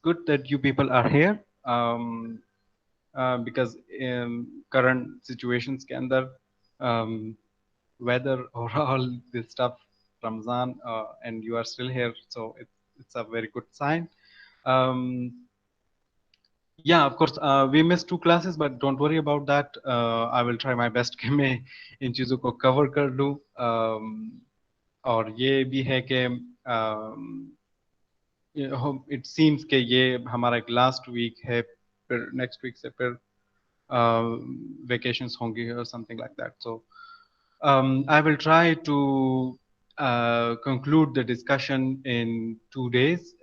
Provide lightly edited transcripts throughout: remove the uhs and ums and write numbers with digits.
good that you people are here. Because current situations के अंदर weather or all this stuff, Ramzan, and you are still here, so it's a very good sign. Um, yeah, of course, we missed 2 classes, but don't worry about that. I will try my best कि मैं इन चीज़ों को cover कर लूँ. और ये भी है कि it seems कि ये हमारा एक last week है, फिर next week से फिर vacations होंगी or something like that. So I will try to conclude the discussion in 2 days.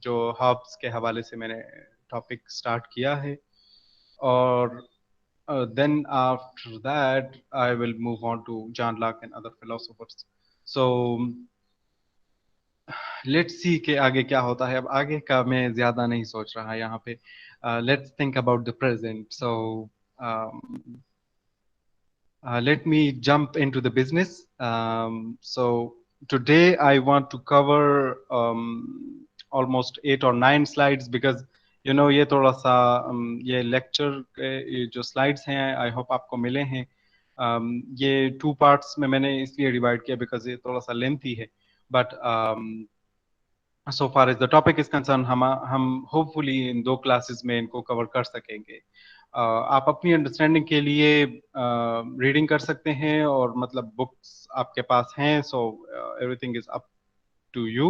जो हब्स के हवाले से मैंने टॉपिक स्टार्ट किया है, और then after that I will move on to John Locke and other philosophers. So let's see कि आगे क्या होता है. अब आगे का मैं ज़्यादा नहीं सोच रहा यहाँ पे. Let's think about the present. So let me jump into the business. So today I want to cover almost 8 or 9 slides, because you know ये थोड़ा सा ये lecture के जो slides हैं I hope आपको मिले हैं. ये 2 parts में मैंने इसलिए divide किया because ये थोड़ा सा lengthy है, but so far as the topic is concerned हम hopefully in 2 classes में इनको cover कर सकेंगे. आप अपनी अंडरस्टैंडिंग के लिए रीडिंग कर सकते हैं, और मतलब बुक्स आपके पास हैं, so everything is up to you.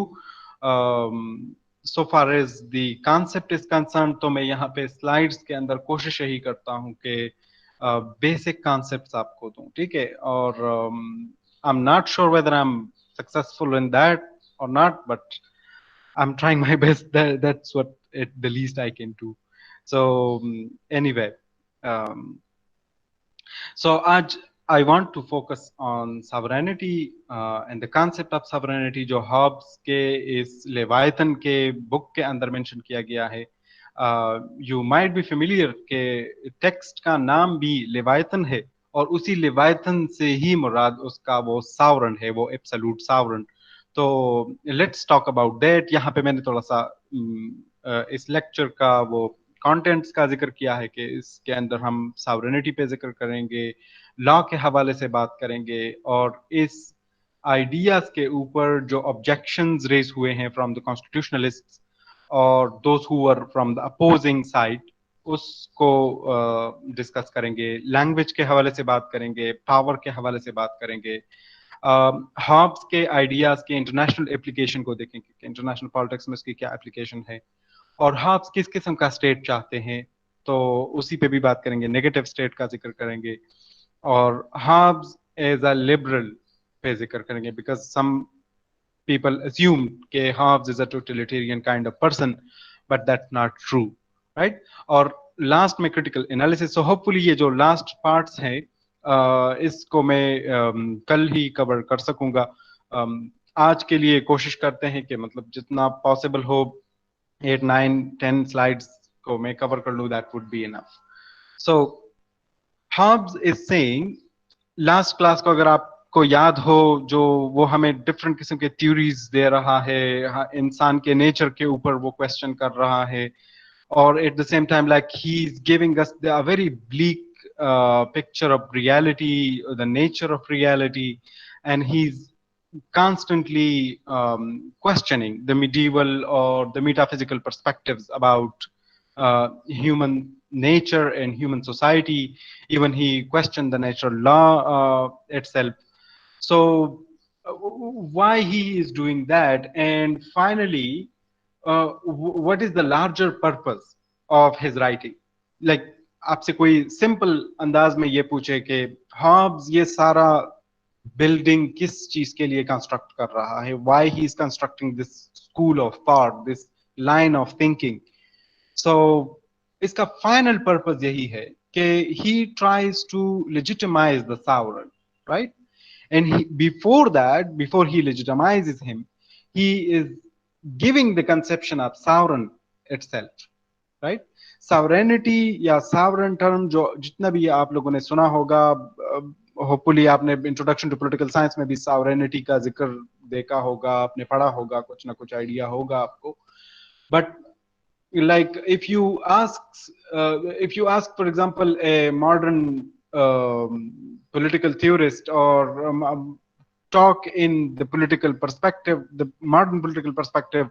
So far as the concept is concern, तो मैं यहाँ पे स्लाइड्स के अंदर कोशिश यही करता हूँ कि बेसिक कॉन्सेप्ट्स आपको दूं, ठीक है. और I am not sure whether I am successful in that और not, but I'm trying my best. That's what the least I can do. So anyway, um, so I want to focus on sovereignty and the concept of sovereignty जो Hobbs के इस लेवायतन के book के अंदर mention किया गया है. You might be familiar के टेक्स्ट का नाम भी लेवायतन है, और उसी लेवायतन से ही मुराद उसका वो सावरन है, वो एब्सोल्यूट सावरन. तो लेट्स टॉक अबाउट दैट. यहाँ पे मैंने थोड़ा सा इस लेक्चर का वो कंटेंट्स का जिक्र किया है कि इसके अंदर हम सॉवरेनिटी पे जिक्र करेंगे, लॉ के हवाले से बात करेंगे, और इस आइडियाज के ऊपर जो ऑब्जेक्शंस रेज हुए हैं फ्रॉम द कॉन्स्टिट्यूशनलिस्ट्स और those who were from the opposing side, उसको डिस्कस करेंगे. लैंग्वेज के हवाले से बात करेंगे, पावर के हवाले से बात करेंगे, हॉब्स के आइडियाज के इंटरनेशनल एप्लीकेशन को देखेंगे कि इंटरनेशनल पॉलिटिक्स में उसकी क्या एप्लीकेशन है, और हॉब्स किस किस्म का स्टेट चाहते हैं, तो उसी पे भी बात करेंगे. नेगेटिव स्टेट का जिक्र करेंगे, और हॉब्स एज अ लिबरल पे जिक्र करेंगे, बिकॉज सम people assume कि Hobbes is a totalitarian kind of person, but that's not true, right? और लास्ट में क्रिटिकल एनालिसिस. सो होपफुली ये जो लास्ट पार्ट्स हैं इसको मैं कल ही कवर कर सकूंगा. आज के लिए कोशिश करते हैं कि मतलब जितना पॉसिबल हो 8, 9, 10 स्लाइड्स को मैं कवर कर लूँ, that would be enough. So Hobbes is saying, last class को अगर आपको याद हो, जो वो हमें डिफरेंट किस्म के थ्योरीज दे रहा है, इंसान के नेचर के ऊपर वो क्वेश्चन कर रहा है, और at the same time like he is giving us a very bleak picture of reality, the nature of reality, and he's constantly questioning the medieval or the metaphysical perspectives about human nature and human society. Even he questioned the natural law itself. So why he is doing that, and finally what is the larger purpose of his writing? Like आपसे कोई simple अंदाज में ये पूछे कि Hobbs ये सारा building किस चीज के लिए कंस्ट्रक्ट कर रहा है, why he is constructing this school of thought, this line of thinking. So इसका फाइनल पर्पस यही है कि he tries to legitimize the sovereign, right? And before that, before he legitimizes him, he is giving the conception of sovereign itself, right? Sovereignty या sovereign term जो जितना भी आप लोगों ने सुना होगा, होपफुली आपने इंट्रोडक्शन टू पॉलिटिकल साइंस में भी sovereignty का जिक्र देखा होगा, आपने पढ़ा होगा, कुछ ना कुछ आइडिया होगा आपको. But like if you ask for example a modern political theorist or talk in the political perspective, the modern political perspective,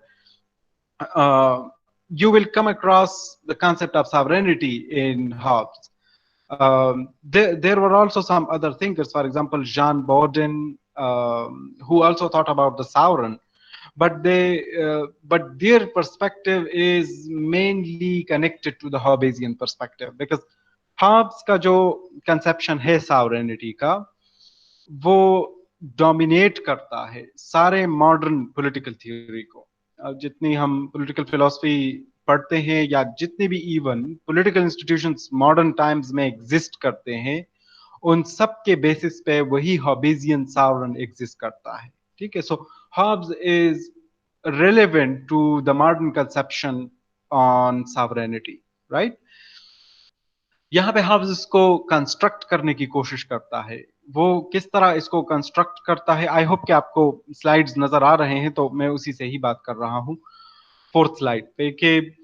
you will come across the concept of sovereignty in Hobbes. There were also some other thinkers, for example, Jean Bodin, who also thought about the sovereign, but their perspective is mainly connected to the Hobbesian perspective, because Hobbes का जो conception है sovereignty का, वो dominate करता है सारे modern political theory को। जितनी हम पॉलिटिकल फिलॉसफी पढ़ते हैं या जितने भी even political institutions modern times में एग्जिस्ट करते हैं, उन सब के बेसिस पे वही हॉबेजियन सॉवरेन एग्जिस्ट करता है। ठीक है, so Hobbes is relevant to the modern conception on sovereignty, right? यहाँ पे हॉब्स इसको कंस्ट्रक्ट करने की कोशिश करता है। वो किस तरह इसको कंस्ट्रक्ट करता है, आई होप कि आपको स्लाइड्स नजर आ रहे हैं, तो मैं उसी से ही बात कर रहा हूँ। फोर्थ स्लाइड पे कि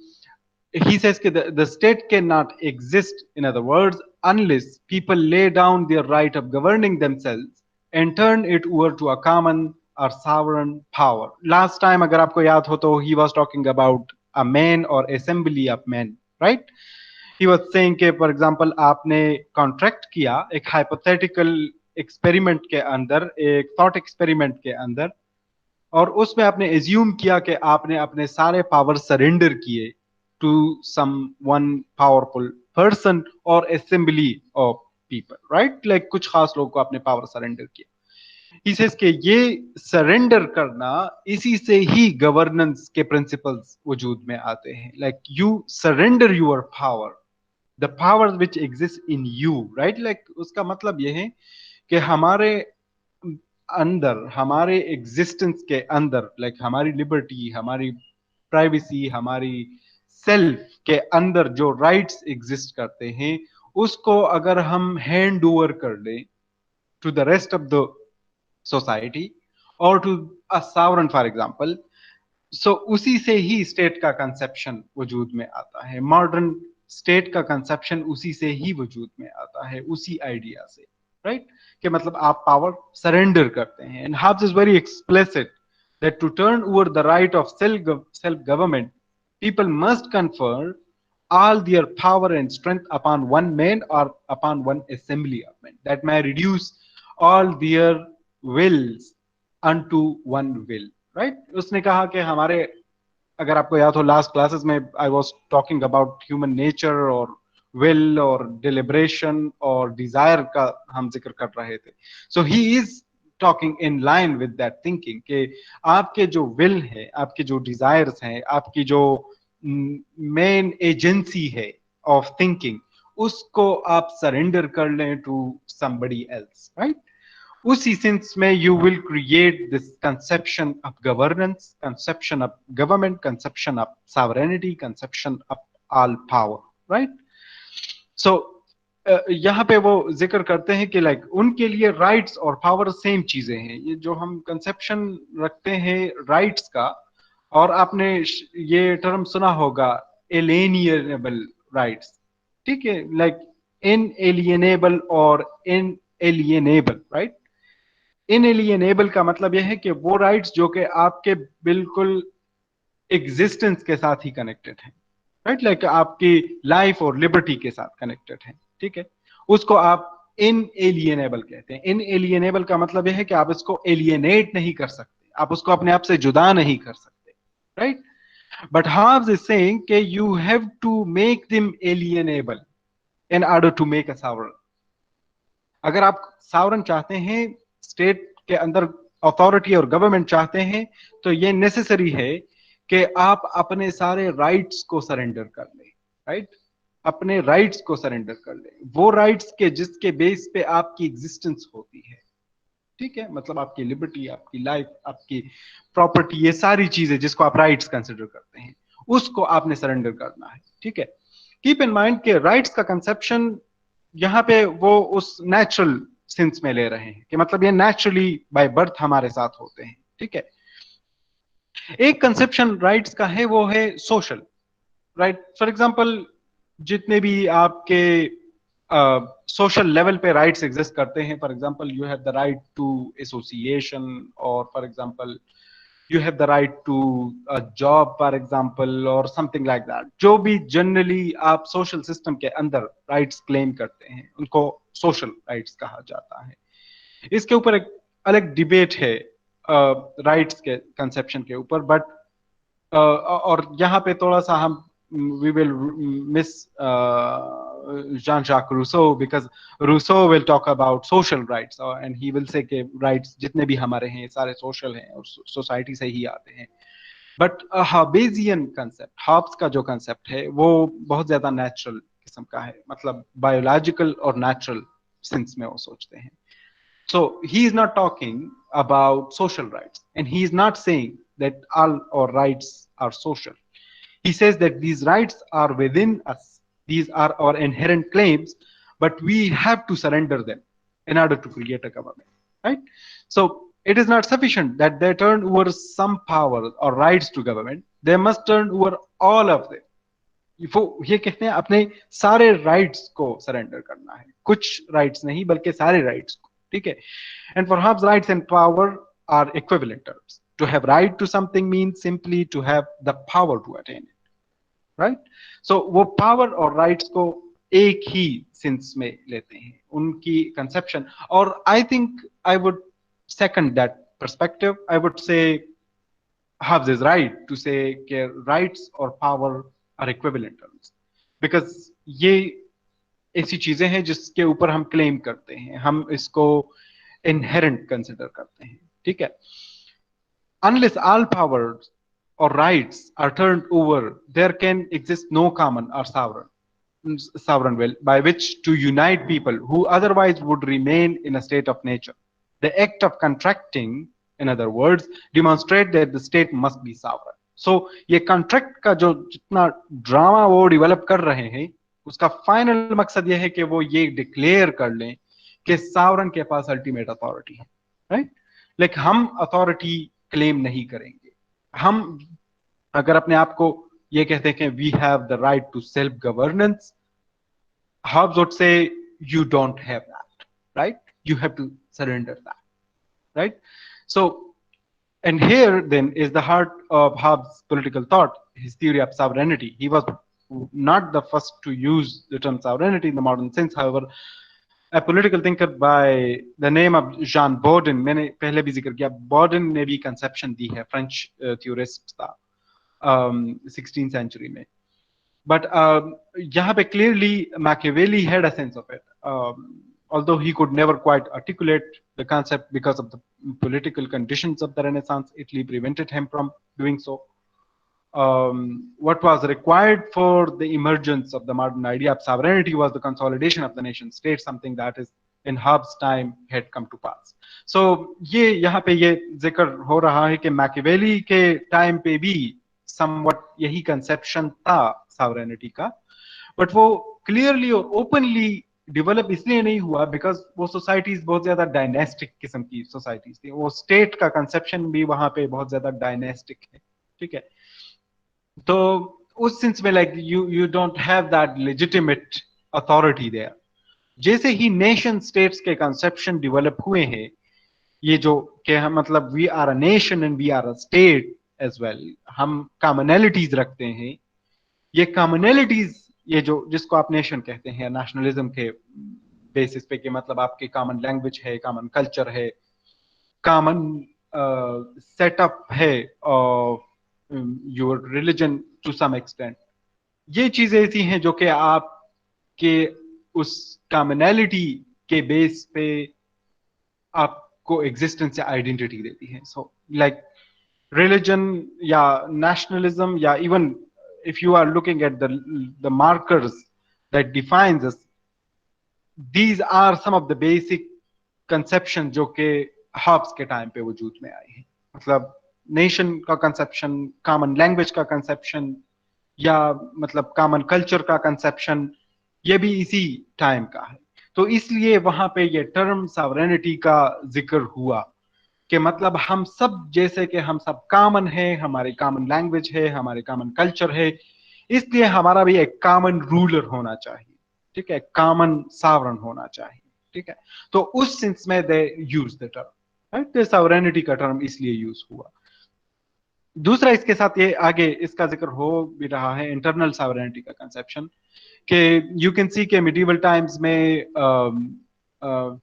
he says that the state cannot exist, in other words, unless people lay down their right of governing themselves and turn it over to a common or sovereign power. Last time अगर आपको याद हो तो he was talking about a man or assembly of men, right? He was saying कि for example आपने contract किया एक hypothetical experiment के अंदर, एक थॉट एक्सपेरिमेंट के अंदर, और उसमें आपने एज्यूम किया कि आपने अपने सारे पावर सरेंडर किए to some one powerful person और assembly of people, right? Like कुछ खास लोगों को आपने पावर सरेंडर किया। He says कि ये सरेंडर करना, इसी से ही गवर्नेंस के प्रिंसिपल्स वजूद में आते हैं। Like you surrender your power, the power which exist in you, right? Like उसका मतलब ये है कि हमारे अंदर, हमारे एग्जिस्टेंस के अंदर, लाइक हमारी लिबर्टी, हमारी प्राइवेसी, हमारी सेल्फ के अंदर जो राइट्स एग्जिस्ट करते हैं, उसको अगर हम हैंड ओवर कर लें to the rest of the society और to a sovereign for example, so उसी से ही स्टेट का कंसेप्शन वजूद में आता है। मॉडर्न स्टेट का कंसेप्शन उसी से ही वजूद में आता है, उसी आइडिया से, राइट? कि मतलब आप पावर सरेंडर करते हैं। And Hobbes is very explicit that to turn over the right of self-government, people must confer all their power and strength upon one man or upon one assembly of men that may reduce all their wills unto one will, right? उसने कहा कि हमारे, अगर आपको याद हो last classes में I was talking about human nature और विल और डिलिब्रेशन और डिजायर का हम जिक्र कर रहे थे। So he is talking in line with that thinking कि आपके जो विल है, आपके जो डिजायर्स हैं, आपकी जो मेन एजेंसी है ऑफ थिंकिंग, उसको आप सरेंडर कर लें टू समबडी एल्स, राइट? उसी सेंस में you will create this conception of governance, conception of government, conception of sovereignty, conception of all power, right? So यहाँ पे वो जिक्र करते हैं कि लाइक उनके लिए राइट्स और पावर सेम चीजें हैं। ये जो हम कंसेप्शन रखते हैं राइट्स का, और आपने ये टर्म सुना होगा एलियनेबल राइट्स, ठीक है? लाइक इनएलियनेबल और इनएलियनेबल, राइट? इनएलियनेबल का मतलब यह है कि वो राइट्स जो कि आपके बिल्कुल एग्जिस्टेंस के साथ ही कनेक्टेड हैं, राइट? लाइक आपकी लाइफ और लिबर्टी के साथ कनेक्टेड हैं, ठीक है? उसको आप इनएलियनेबल कहते हैं। इनएलियनेबल का मतलब यह है कि आप इसको एलियनेट नहीं कर सकते, आप उसको अपने आप से जुदा नहीं कर सकते, right? But Hobbes is saying कि you have to make them alienable in order to make a sovereign. अगर आप सावरन चाहते हैं, स्टेट के अंदर अथॉरिटी और गवर्नमेंट चाहते हैं, तो ये नेसेसरी है कि आप अपने सारे राइट्स को सरेंडर कर लें, राइट? अपने राइट्स को सरेंडर कर लें, वो राइट्स के जिसके बेस पे आपकी एग्जिस्टेंस होती है, ठीक है? मतलब आपकी लिबर्टी, आपकी लाइफ, आपकी प्रॉपर्टी, ये सारी चीजें जिसको आप राइट्स कंसिडर करते हैं, उसको आपने सरेंडर करना है, ठीक है? कीप इन माइंड के राइट्स का कंसेप्शन यहाँ पे वो उस नेचुरल सेंस में ले रहे हैं कि मतलब ये नेचुरली बाय बर्थ हमारे साथ होते हैं, ठीक है? एक कंसेप्शन राइट्स का है, वो है सोशल, राइट? फॉर एग्जांपल जितने भी आपके सोशल लेवल पे राइट्स एग्जिस्ट करते हैं, for example you have the right to association, और for example you have the right to a job for example or something like that, जो भी generally आप सोशल सिस्टम के अंदर राइट्स क्लेम करते हैं उनको सोशल राइट्स कहा जाता है। इसके ऊपर एक अलग डिबेट है राइट्स के कंसेप्शन के ऊपर, बट और यहाँ पे थोड़ा सा हम we will miss Jean-Jacques Rousseau, because Rousseau will talk about social rights and he will say कि rights जितने भी हमारे हैं सारे social हैं और सोसाइटी से ही आते हैं। बट हाबेजियन कंसेप्ट, हॉब्स का जो कंसेप्ट है वो बहुत ज्यादा नेचुरल किस्म का है, मतलब बायोलॉजिकल और नेचुरल सेंस में वो सोचते हैं। So he is not talking about social rights, and he is not saying that all our rights are social. He says that these rights are within us. These are our inherent claims, but we have to surrender them in order to create a government, right? So it is not sufficient that they turn over some power or rights to government. They must turn over all of them. वो ये कहते हैं अपने सारे rights को surrender करना है, कुछ राइट्स नहीं बल्कि सारे राइट्स को, ठीक है? And perhaps rights and power are equivalent terms. To have right to something means simply to have the power to attain it, right? So वो power और rights को एक ही सेंस में लेते हैं उनकी कंसेप्शन, और I think I would second that perspective. I would say Hobbes is right to say कि rights और power are equivalent terms, because ये ऐसी चीजें हैं जिसके ऊपर हम क्लेम करते हैं, हम इसको इनहेरेंट कंसिडर करते हैं, ठीक है? Unless all powers or rights are turned over, there can exist no common or sovereign will by which to unite people who otherwise would remain in a state of nature. The act of contracting, in other words, demonstrate that the state must be sovereign. So ये contract का जो जितना drama वो develop कर रहे हैं, उसका final मकसद ये है कि वो ये डिक्लेयर कर लें कि सावरन के पास अल्टीमेट अथॉरिटी है, राइट? लाइक हम अथॉरिटी क्लेम नहीं करेंगे। हम अगर अपने आप को ये कहते हैं कि we have the right to self governance, Hobbes would say you don't have that, right? You have to surrender that, right? So, and here then is the heart of Hobbes' political thought, his theory of sovereignty. He was not the first to use the term sovereignty in the modern sense, however. A political thinker by the name of Jean Bodin, मैंने पहले भी जिक्र किया, Bodin ने भी conception दी है, French theorist था 16th century में, but यहाँ पे clearly Machiavelli had a sense of it, although he could never quite articulate the concept because of the political conditions of the Renaissance. Italy prevented him from doing so. What was required for the emergence of the modern idea of sovereignty was the consolidation of the nation state, something that is in Hobbes' time had come to pass. So ये यहाँ पे ये जिक्र हो रहा है कि Machiavelli के टाइम पे भी somewhat यही कंसेप्शन था sovereignty का, but वो क्लियरली और ओपनली डेवलप इसलिए नहीं हुआ बिकॉज वो सोसाइटीज बहुत ज्यादा डायनेस्टिक किस्म की सोसाइटीज थी, वो स्टेट का कंसेप्शन भी वहां पे बहुत ज्यादा डायनेस्टिक है, ठीक है? तो उस सेंस में like you don't have that legitimate authority there. जैसे ही नेशन स्टेट्स के कंसेप्शन डेवलप हुए हैं, ये जो कि हम मतलब we are a nation and we are a state as well, हम कॉमनैलिटीज रखते हैं, ये कॉमनैलिटीज ये जो जिसको आप नेशन कहते हैं नेशनलिज्म के बेसिस पे, कि मतलब आपकी कॉमन लैंग्वेज है, कॉमन कल्चर है, कॉमन सेटअप है of your religion to some extent, ये चीजें ऐसी हैं जो कि आपके उस कॉमनैलिटी के बेस पे आपको एग्जिस्टेंस या आइडेंटिटी देती है। सो लाइक रिलीजन या नेशनलिज्म या even if you are looking at the markers that defines us, these are some of the basic conception जो कि हॉब्स के टाइम पे वजूद में आए हैं। मतलब नेशन का कंसेप्शन, कॉमन लैंग्वेज का कंसेप्शन, या मतलब कॉमन कल्चर का कंसेप्शन, ये भी इसी टाइम का है। तो इसलिए वहां पे ये टर्म सॉवरेनिटी का जिक्र हुआ कि मतलब हम सब जैसे कि हम सब कॉमन है, हमारी कॉमन लैंग्वेज है, हमारे कॉमन कल्चर है, इसलिए हमारा भी एक कॉमन रूलर होना चाहिए, ठीक है, कॉमन सावरन होना चाहिए, ठीक है। तो उस सेंस में they use the term, right, sovereignty का टर्म इसलिए यूज हुआ। दूसरा इसके साथ ये आगे इसका जिक्र हो भी रहा है, इंटरनल सॉवरेनिटी का कंसेप्शन, कि यू कैन सी के मिडिवल टाइम्स में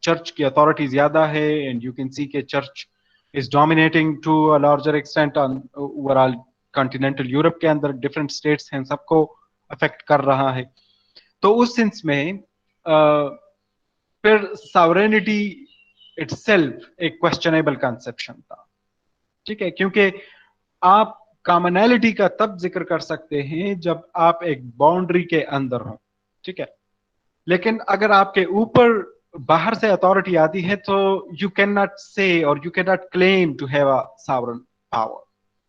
चर्च की अथॉरिटी ज्यादा है, एंड यू कैन सी के church is dominating to a larger extent on overall continental Europe के अंदर डिफरेंट स्टेट्स हैं, सबको अफेक्ट कर रहा है। तो उस सेंस में फिर सॉवरेनिटी इटसेल्फ एक क्वेश्चनेबल कंसेप्शन था, ठीक है, क्योंकि आप कॉमनैलिटी का तब जिक्र कर सकते हैं जब आप एक बाउंड्री के अंदर हो, ठीक है। लेकिन अगर आपके ऊपर बाहर से अथॉरिटी आती है तो यू कैन नॉट से और you can not claim to have a sovereign power,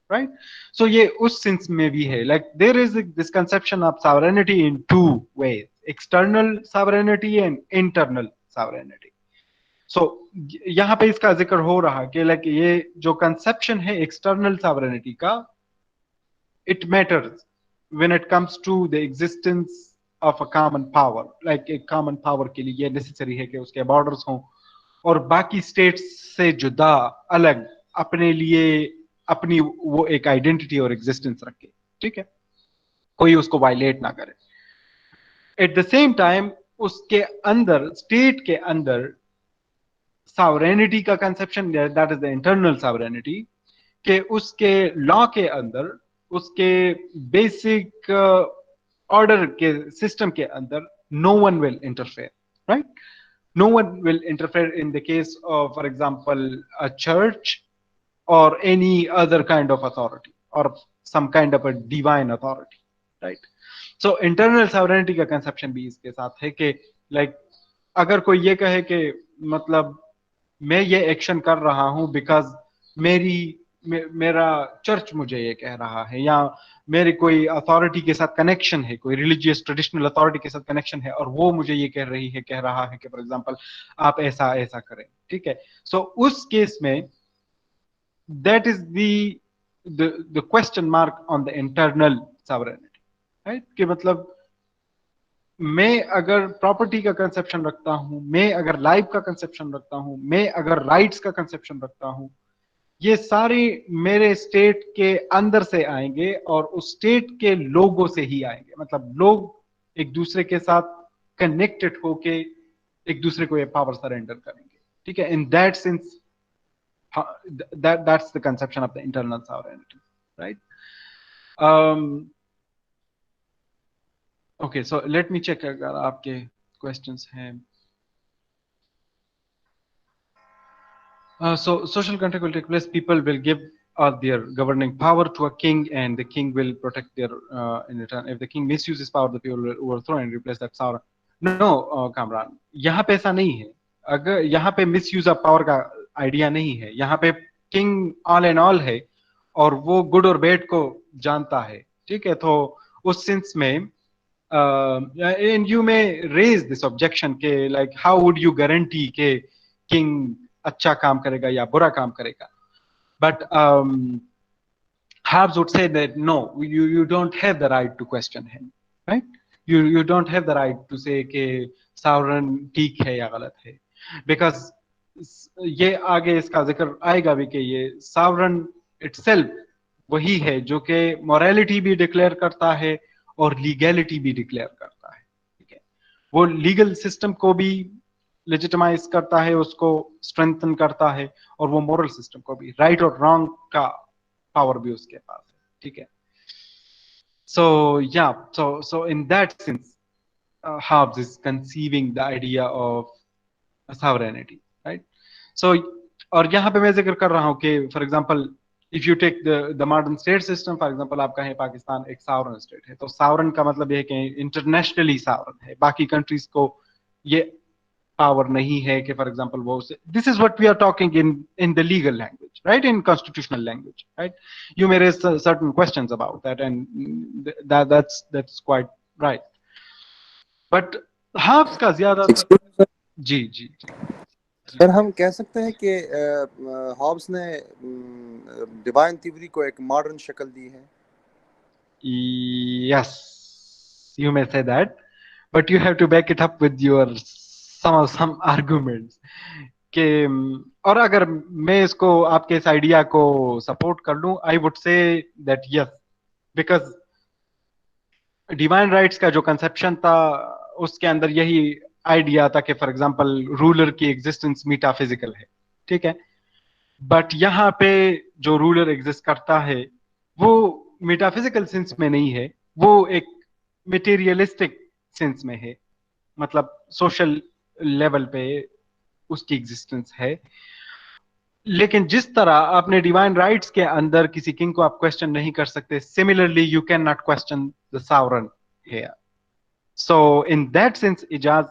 right. So ये उस सेंस में भी है, like there is this conception of sovereignty in two ways, external sovereignty and internal sovereignty. So यहाँ पे इसका जिक्र हो रहा कि लाइक ये जो कंसेप्शन है एक्सटर्नल सॉवरेनिटी का, it matters when it comes to the existence of a common power, like एक common power के लिए ये necessary है कि उसके borders हों और बाकी states से जुदा अलग अपने लिए अपनी वो एक आइडेंटिटी और एग्जिस्टेंस रखे, ठीक है, कोई उसको वायलेट ना करे। एट द सेम टाइम उसके अंदर, स्टेट के अंदर सॉवरेनिटी का conception, that is the internal sovereignty, कि उसके लॉ के अंदर, उसके बेसिक ऑर्डर के सिस्टम के अंदर no one will interfere, right, no one will interfere in the case of, for example, a church or any other kind of authority or some kind of a divine authority, right? So internal sovereignty का conception भी इसके साथ है कि like अगर कोई ये कहे कि मतलब मैं ये एक्शन कर रहा हूं बिकॉज मेरा चर्च मुझे ये कह रहा है, या मेरे कोई अथॉरिटी के साथ कनेक्शन है, कोई रिलीजियस ट्रेडिशनल अथॉरिटी के साथ कनेक्शन है और वो मुझे ये कह रहा है कि फॉर एग्जांपल आप ऐसा ऐसा करें, ठीक है। सो उस केस में that is the question mark on the internal sovereignty, right, कि मतलब मैं अगर प्रॉपर्टी का कंसेप्शन रखता हूं, मैं अगर लाइफ का कंसेप्शन रखता हूं, मैं अगर राइट्स का कंसेप्शन रखता हूं, ये सारे मेरे स्टेट के अंदर से आएंगे और उस स्टेट के लोगों से ही आएंगे, मतलब लोग एक दूसरे के साथ कनेक्टेड होके एक दूसरे को ये पावर सरेंडर करेंगे, ठीक है। In that sense that's the conception of the internal sovereignty, right. Okay, so let me check अगर आपके क्वेश्चंस हैं। So social contract will take place. People will give their governing power to a king, and the king will protect their in return. If the king misuses power, the people will overthrow and replace that power. No, Kamran, यहाँ पे ऐसा नहीं है। अगर यहाँ पे misuse of power का idea नहीं है, यहाँ पे किंग ऑल एंड ऑल है और वो गुड और बैड को जानता है, ठीक है। तो उस सेंस में and you may raise this objection के like how would you guarantee के किंग अच्छा काम करेगा या बुरा काम करेगा, but Hobbes would say that no, you don't have the right to question him, right? You don't have the right to say कि sovereign ठीक है या गलत है, because ये आगे इसका जिक्र आएगा भी कि ये sovereign itself वही है जो कि morality भी डिक्लेयर करता है और लीगैलिटी भी डिक्लेयर करता है, ठीक है। वो लीगल सिस्टम को भी लेजिटिमाइज करता है, उसको स्ट्रेंथन करता है, और वो मोरल सिस्टम को भी, राइट और रॉन्ग का पावर भी उसके पास है, ठीक है। सो या so in that sense Hobbes is conceiving the idea of sovereignty, right? So और यहाँ पे मैं जिक्र कर रहा हूँ कि for example if you take the modern state system, for example आप कहें पाकिस्तान एक सावरन स्टेट है, तो सावरन का मतलब ये है कि इंटरनेशनली सावरन है, बाकी कंट्रीज को ये पावर नहीं है कि फॉर एग्जांपल वो, this is what we are talking in the legal language, right, in constitutional language, right. You may raise certain questions about that and that's quite right, but Hobbes का ज्यादातर, Excuse me, जी जी जी जी। Sir हम कह सकते हैं कि हॉब्स ने डिवाइन थ्योरी को एक मॉडर्न शक्ल दी है। Yes, you may say that, but you have to back it up with your some arguments. कि और अगर मैं इसको आपके इस आइडिया को सपोर्ट कर लूं, I would say that yes, because divine rights का जो कंसेप्शन था उसके अंदर यही आइडिया था कि फॉर एग्जांपल रूलर की एग्जिस्टेंस मीटाफिजिकल है, ठीक है, बट यहाँ पे जो रूलर एग्जिस्ट करता है वो मेटाफिजिकल सेंस में नहीं है, वो एक मटेरियलिस्टिक सेंस में है, मतलब सोशल लेवल पे उसकी एग्जिस्टेंस है। लेकिन जिस तरह आपने डिवाइन राइट्स के अंदर किसी किंग को आप क्वेश्चन नहीं कर सकते, similarly you can not question the sovereign here. So in that sense Ijaz,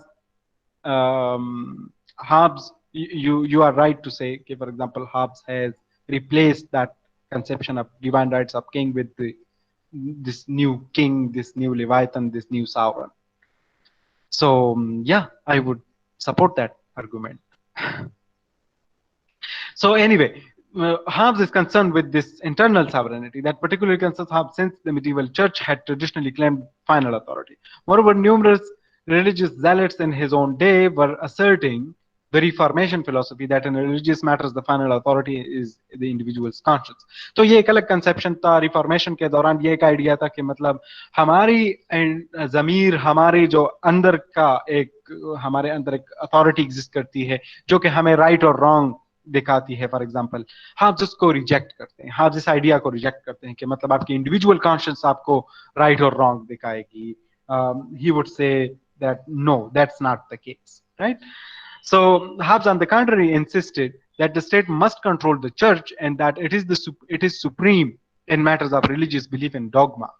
Hobbes, you are right to say, okay, for example, Hobbes has replaced that conception of divine rights of king with this new king, this new Leviathan, this new sovereign. So yeah, I would support that argument. So anyway, Hobbes is concerned with this internal sovereignty that particularly concerns Hobbes since the medieval church had traditionally claimed final authority. Moreover, numerous religious zealots in his own day were asserting the Reformation philosophy that in religious matters the final authority is the individual's conscience. तो ये एक अलग conception था reformation के दौरान, ये एक idea था कि मतलब हमारी जमीर, हमारे जो अंदर का एक, हमारे अंदर एक अथॉरिटी एग्जिस्ट करती है जो कि हमें राइट और रॉन्ग दिखाती है। फॉर एग्जांपल हाफ जिसको रिजेक्ट करते हैं, हाफ जिस आइडिया को रिजेक्ट करते हैं कि मतलब आपकी इंडिविजुअल कॉन्शियस आपको राइट और रॉन्ग दिखाएगी, he would say that no, that's not the case, right? So Hobbes, on the contrary, insisted that the state must control the church and that it is supreme in matters of religious belief and dogma.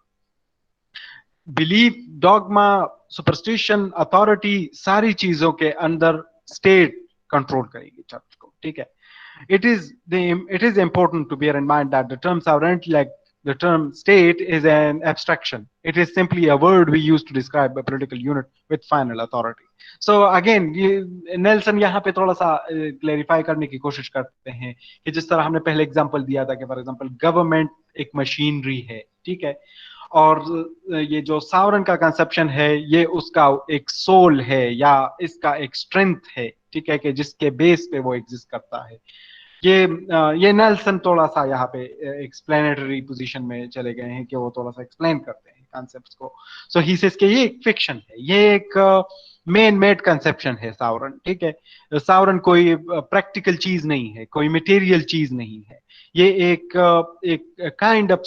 Belief, dogma, superstition, authority, सारी चीजों के अंदर state control करेगी church को, ठीक है? It is important to bear in mind that the term sovereignty, like the term state, is an abstraction. It is simply a word we use to describe a political unit with final authority. So again, Nelson यहाँ पे थोड़ा सा clarify करने की कोशिश करते हैं कि जिस तरह हमने पहले एग्जांपल दिया था कि फॉर एग्जांपल गवर्नमेंट एक मशीनरी है, ठीक है, और ये जो सावरन का कंसेप्शन है ये उसका एक सोल है या इसका एक स्ट्रेंथ है, ठीक है, कि जिसके बेस पे वो एग्जिस्ट करता है। ये नेल्सन थोड़ा सा यहाँ पे एक्सप्लेनेटरी पोजीशन में चले गए हैं कि वो थोड़ा सा एक्सप्लेन करते हैं कॉन्सेप्ट्स को। सो ही सेज कि ये एक फिक्शन है, ये एक मेन मेड कंसेप्शन है सावरन, ठीक है। सावरन कोई प्रैक्टिकल चीज नहीं है, कोई मटेरियल चीज नहीं है, ये एक kind of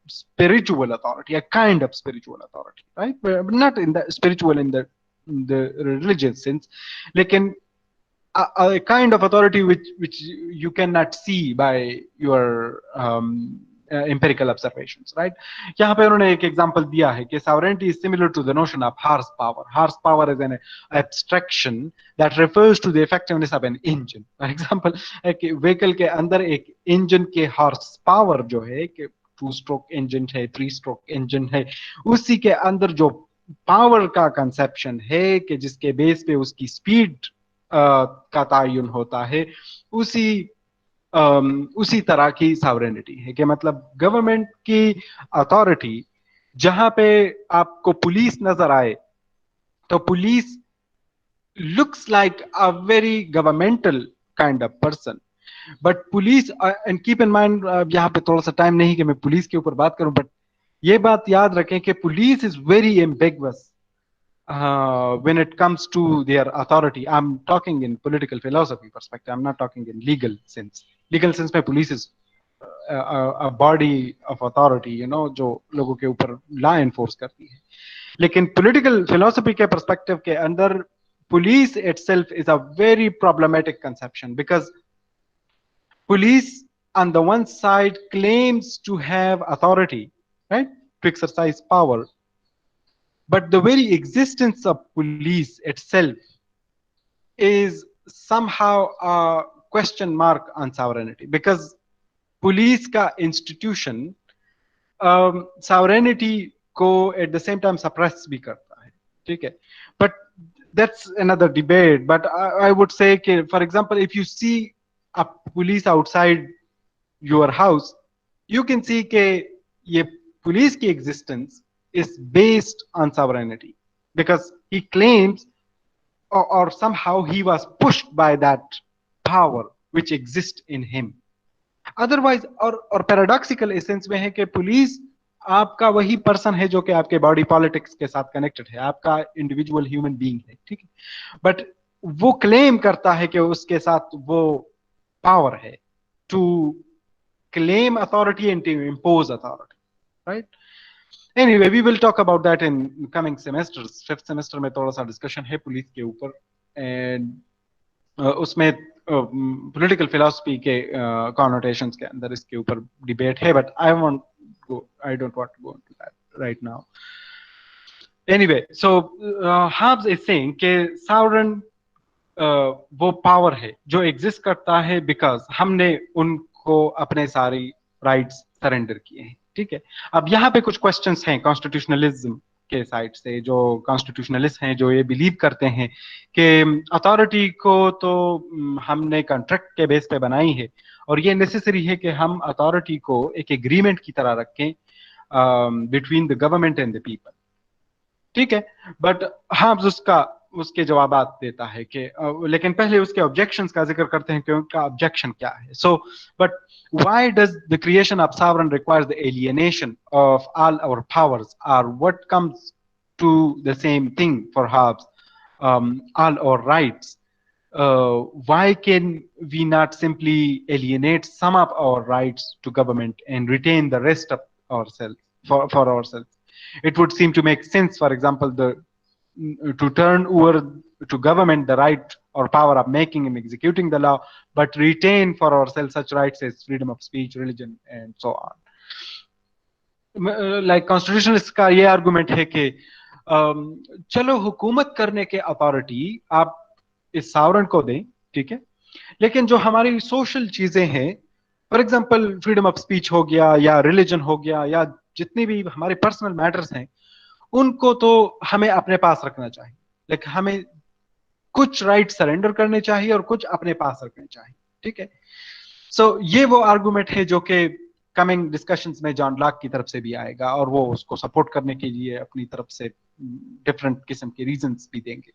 spiritual authority, a kind of spiritual authority, right? But not in the spiritual in the religious sense, लेकिन a kind of authority which you cannot see by your empirical observations, right? यहाँ पे उन्होंने एक example दिया है कि sovereignty is similar to the notion of horsepower. Horsepower is an abstraction that refers to the effectiveness of an engine. For example, एक vehicle के अंदर एक इंजन के हॉर्स पावर जो है कि 2 स्ट्रोक इंजन है, 3 स्ट्रोक इंजन है, उसी के अंदर जो पावर का कंसेप्शन है कि जिसके बेस पे उसकी स्पीड का तयन होता है, उसी तरह की सॉवरेनिटी है कि मतलब गवर्नमेंट की अथॉरिटी, जहां पे आपको पुलिस नजर आए तो police looks like a very governmental kind of person, but police, and keep in mind, यहाँ पे थोड़ा सा टाइम नहीं कि मैं पुलिस के ऊपर बात करूं, बट ये बात याद रखें कि police is very ambiguous when it comes to their authority. I'm talking in political philosophy perspective, I'm not talking in legal sense. Legal sense में police is a body of authority, you know, जो लोगों के ऊपर law enforce करती है। लेकिन political philosophy के perspective के अंदर police itself is a very problematic conception, because police on the one side claims to have authority, right, to exercise power, but the very existence of police itself is somehow a question mark on sovereignty, because police का institution sovereignty को at the same time suppress भी करता है, ठीक है, but that's another debate. But I would say कि for example, if you see a police outside your house, you can see कि ये police की existence is based on sovereignty because he claims or somehow he was pushed by that power which exists in him. Otherwise और paradoxical essence में है कि police आपका वही person है जो कि आपके बॉडी पॉलिटिक्स के साथ कनेक्टेड है, आपका इंडिविजुअल ह्यूमन बीइंग है, ठीक है, बट वो क्लेम करता है कि उसके साथ वो पावर है to claim authority and to impose authority, right? Anyway we will talk about that in coming semesters. Fifth semester में थोड़ा सा डिस्कशन है पुलिस के ऊपर, एंड उसमें पॉलिटिकल फिलॉसफी के कॉनोटेशंस के अंदर इसके ऊपर डिबेट है, but I don't want to go into that right now. Anyway so Hobbes is saying कि सॉवरेन वो पावर है जो एग्जिस्ट करता है बिकॉज हमने उनको अपने सारी राइट्स सरेंडर किए हैं, ठीक है. अब यहाँ पे कुछ क्वेश्चंस हैं कॉन्स्टिट्यूशनलिज्म के साइड से, जो कॉन्स्टिट्यूशनलिस्ट हैं जो ये बिलीव करते हैं कि अथॉरिटी को तो हमने कॉन्ट्रैक्ट के बेस पे बनाई है और ये नेसेसरी है कि हम अथॉरिटी को एक एग्रीमेंट की तरह रखें between the government and the people, ठीक है. बट हाँ उसके जवाबात देता है कि लेकिन पहले उसके ऑब्जेक्शंस का जिक्र करते हैं कि उनका ऑब्जेक्शन क्या है. So but why does the creation of sovereign requires the alienation of all our powers, or what comes to the same thing for Hobbes, all our rights? Why can we not simply alienate some of our rights to government and retain the rest of ourselves for ourselves? It would seem to make sense, for example, to turn over to government the right or power of making and executing the law, but retain for ourselves such rights as freedom of speech, religion, and so on. Like constitutionalist का ये argument है कि चलो हुकूमत करने के authority आप इस सावरन को दें, ठीक है, लेकिन जो हमारी सोशल चीजें हैं, for example freedom of speech हो गया या रिलीजन हो गया या जितनी भी हमारे पर्सनल मैटर्स हैं, उनको तो हमें अपने पास रखना चाहिए, लेकिन हमें कुछ राइट सरेंडर करने चाहिए और कुछ अपने पास रखने चाहिए, ठीक है. सो ये वो आर्गुमेंट है जो कि कमिंग डिस्कशंस में जॉन लॉक की तरफ से भी आएगा और वो उसको सपोर्ट करने के लिए अपनी तरफ से डिफरेंट किस्म के रीजंस भी देंगे.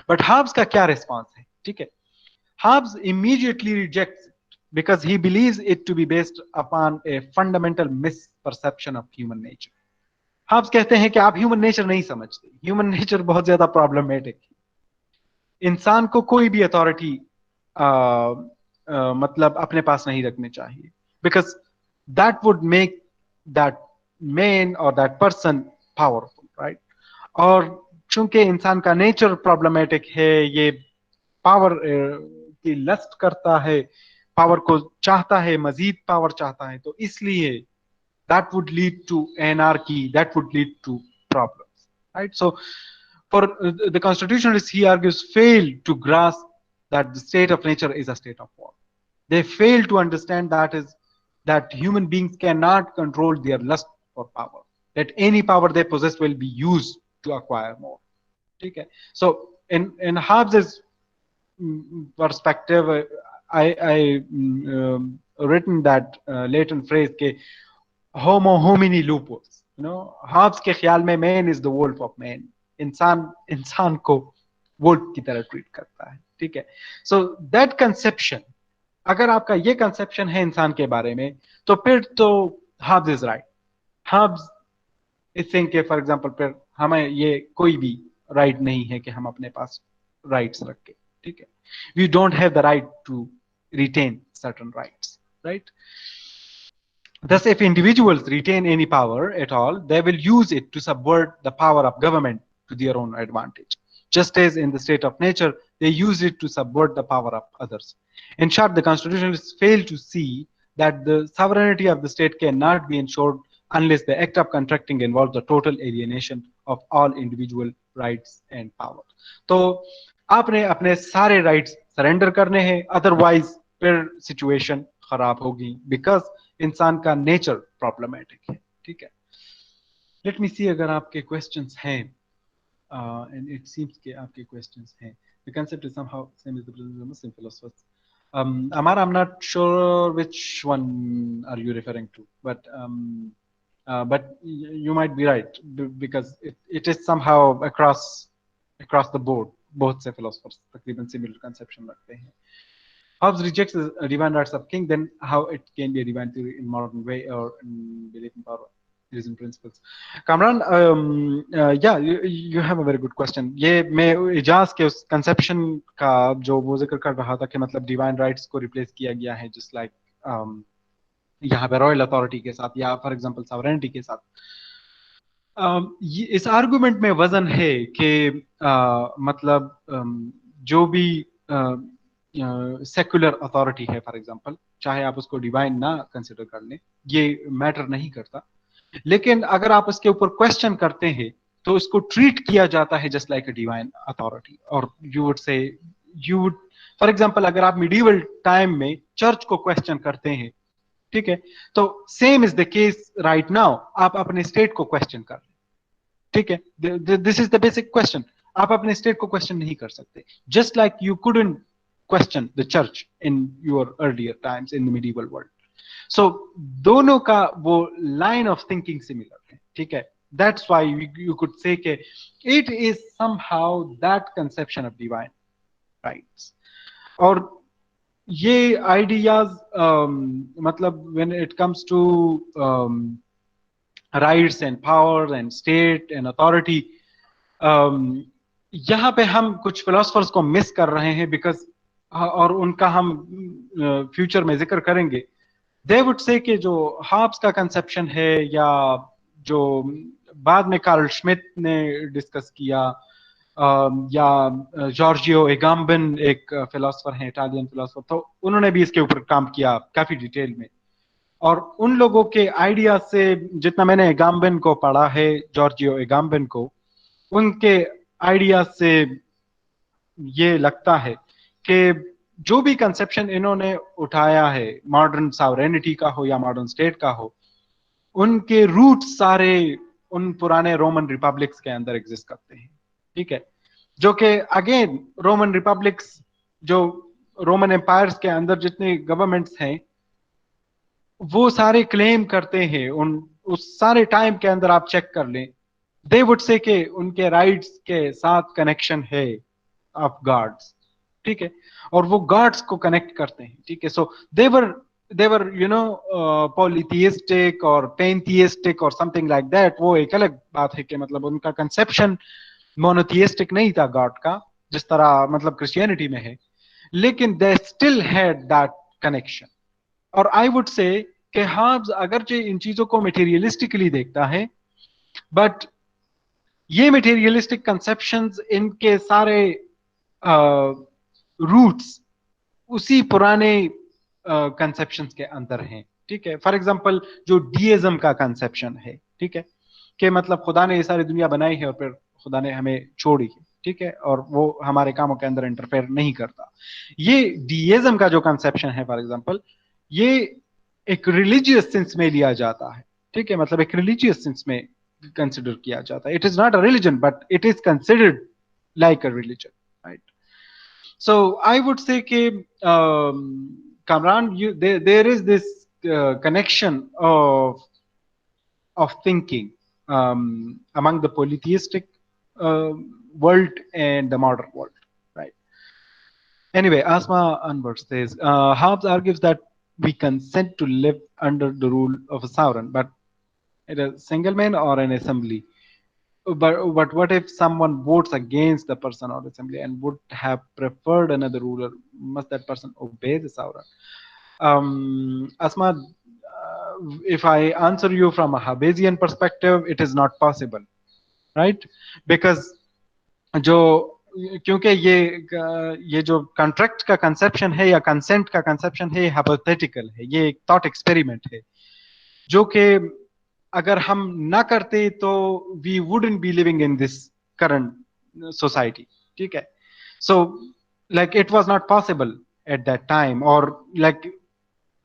बट हाब्स का क्या रिस्पॉन्स है, ठीक है. Halves immediately rejects it because he believes it to be based upon a fundamental misperception of human nature. Halves कहते हैं कि आप ह्यूमन नेचर नहीं समझते, ह्यूमन नेचर बहुत ज्यादा प्रॉब्लमेटिक है. इंसान को कोई भी अथॉरिटी मतलब अपने पास नहीं रखनी चाहिए, because that would make that man और दैट पर्सन पावरफुल, राइट? और चूंकि इंसान का नेचर प्रॉब्लमेटिक है, ये पावर की लस्ट करता है, पावर को चाहता है, मजीद पावर चाहता है, तो इसलिए that would lead to anarchy, that would lead to problems, right? So for the constitutionalists, he argues, fail to grasp that the state of nature is a state of war. They fail to understand that human beings cannot control their lust for power, that any power they possess will be used to acquire more, okay? So in Hobbes's perspective, I written that Latin phrase ke homo homini lupus, you know, Hobbes के ख्याल में man is the wolf of man, इंसान को Wolff की तरह treat करता है, ठीक है. सो दैट कंसेप्शन, अगर आपका ये कंसेप्शन है इंसान के बारे में, तो फिर तो Hobbes is right. Hobbes is saying के फॉर एग्जांपल फिर हमें ये कोई भी राइट नहीं है कि हम अपने पास राइट्स रखें, ठीक है. We don't have the right to retain certain rights, right? Thus, if individuals retain any power at all, they will use it to subvert the power of government to their own advantage, just as in the state of nature, they use it to subvert the power of others. In short, the constitutionalists fail to see that the sovereignty of the state cannot be ensured unless the act of contracting involves the total alienation of all individual rights and power. तो आपने अपने सारे rights surrender करने हैं, otherwise फिर situation खराब होगी, because इंसान का नेचर प्रॉब्लमेटिक है, ठीक है. लेट मी सी अगर आपके क्वेश्चंस हैं, एंड इट सीम्स कि आपके क्वेश्चंस हैं. The concept is somehow same as the principal Muslim philosophers. Amar, I'm not sure which one are you referring to, but but you might be right because it is somehow across the board. बहुत से philosophers तकरीबन similar conception रखते हैं. Hobbes rejects the divine rights of king, then how it can be a divine theory in modern way or in belief in power, reason principles. Kamran, yeah, you have a very good question. ये मैं इजाज के उस conception का जो वो जिक्र कर रहा था कि मतलब divine rights को replace किया गया है just like यहाँ पे रॉयल अथॉरिटी के साथ या फॉर एग्जांपल सॉवरेनिटी के साथ. इस आर्गुमेंट में वजन है कि मतलब जो भी सेकुलर अथॉरिटी है फॉर एग्जांपल, चाहे आप उसको डिवाइन ना कंसिडर कर लें, ये मैटर नहीं करता, लेकिन अगर आप इसके ऊपर क्वेश्चन करते हैं तो इसको ट्रीट किया जाता है just like a divine authority. और यू वुड फॉर एग्जांपल अगर आप मिडीवल टाइम में चर्च को क्वेश्चन करते हैं, ठीक है, तो same is the case right now. आप अपने स्टेट को क्वेश्चन कर रहे, ठीक है, this is the basic question. आप अपने स्टेट को क्वेश्चन नहीं कर सकते, just like you couldn't question the church in your earlier times in the medieval world. सो दोनों का वो लाइन ऑफ थिंकिंग सिमिलर है, ठीक है. That's why you could say कि it is somehow that conception of divine rights. और ये ideas मतलब when it comes to rights and power and state and authority, यहाँ पे हम कुछ फिलोसफर्स को मिस कर रहे हैं बिकॉज, और उनका हम फ्यूचर में जिक्र करेंगे. दे वुड से कि जो हाब्स का कंसेप्शन है या जो बाद में कार्ल श्मिट ने डिस्कस किया, या जॉर्जियो एगाम्बन एक फिलोसफर हैं, इटालियन फिलोसफर, तो उन्होंने भी इसके ऊपर काम किया काफी डिटेल में. और उन लोगों के आइडिया से, जितना मैंने एगाम्बन को पढ़ा है, जॉर्जियो एगाम्बन को, उनके आइडिया से ये लगता है कि जो भी कंसेप्शन इन्होंने उठाया है, मॉडर्न सॉवरेनिटी का हो या मॉडर्न स्टेट का हो, उनके रूट सारे उन पुराने रोमन रिपब्लिक्स के अंदर एग्जिस्ट करते हैं, ठीक है. जो कि अगेन रोमन रिपब्लिक्स, जो रोमन एम्पायर्स के अंदर जितने गवर्नमेंट्स हैं, वो सारे क्लेम करते हैं उस सारे टाइम के अंदर आप चेक कर लें, दे वुड से कि उनके राइट्स के साथ कनेक्शन है ऑफ गॉड्स, ठीक है, और वो गॉड्स को कनेक्ट करते हैं, ठीक है. सो देवर यू नो पॉलीथियस्टिक और पेनथियस्टिक और समथिंग लाइक दैट. वो एक अलग बात है कि मतलब उनका कंसेप्शन मोनोथियस्टिक नहीं था गॉड का, जिस तरह मतलब क्रिश्चियनिटी में है, लेकिन they still had that connection. और आई वुड से कि हाब्स अगरचे इन चीजों को मटेरियलिस्टिकली देखता है, बट ये मटेरियलिस्टिक कंसेप्शंस, इनके सारे रूट्स उसी पुराने कंसेप्शंस के अंदर हैं, ठीक है. फॉर एग्जांपल जो डीइज्म का कंसेप्शन है, ठीक है, कि मतलब खुदा ने ये सारी दुनिया बनाई है और फिर खुदा ने हमें छोड़ी है, ठीक है, और वो हमारे कामों के अंदर इंटरफेयर नहीं करता. ये डीइज्म का जो कंसेप्शन है फॉर एग्जांपल, ये एक रिलीजियस सेंस में लिया जाता है, ठीक है, मतलब एक रिलीजियस सेंस में कंसिडर किया जाता है. It is not a religion but it is considered like a religion, right. So I would say कि Kamran, there is this connection of thinking among the polytheistic world and the modern world, right? Anyway, Asma Anwar says, Hobbes argues that we consent to live under the rule of a sovereign, but it a single man or an assembly. But what if someone votes against the person or assembly and would have preferred another ruler? Must that person obey the sovereign? Asma, if I answer you from a Hobbesian perspective, it is not possible, right? Because जो क्योंकि ये जो contract का conception है या consent का conception है, hypothetical है, ये एक थॉट एक्सपेरिमेंट है, जो कि अगर हम ना करते तो we wouldn't be living in this current society, ठीक है. So like it was not possible at that time, और like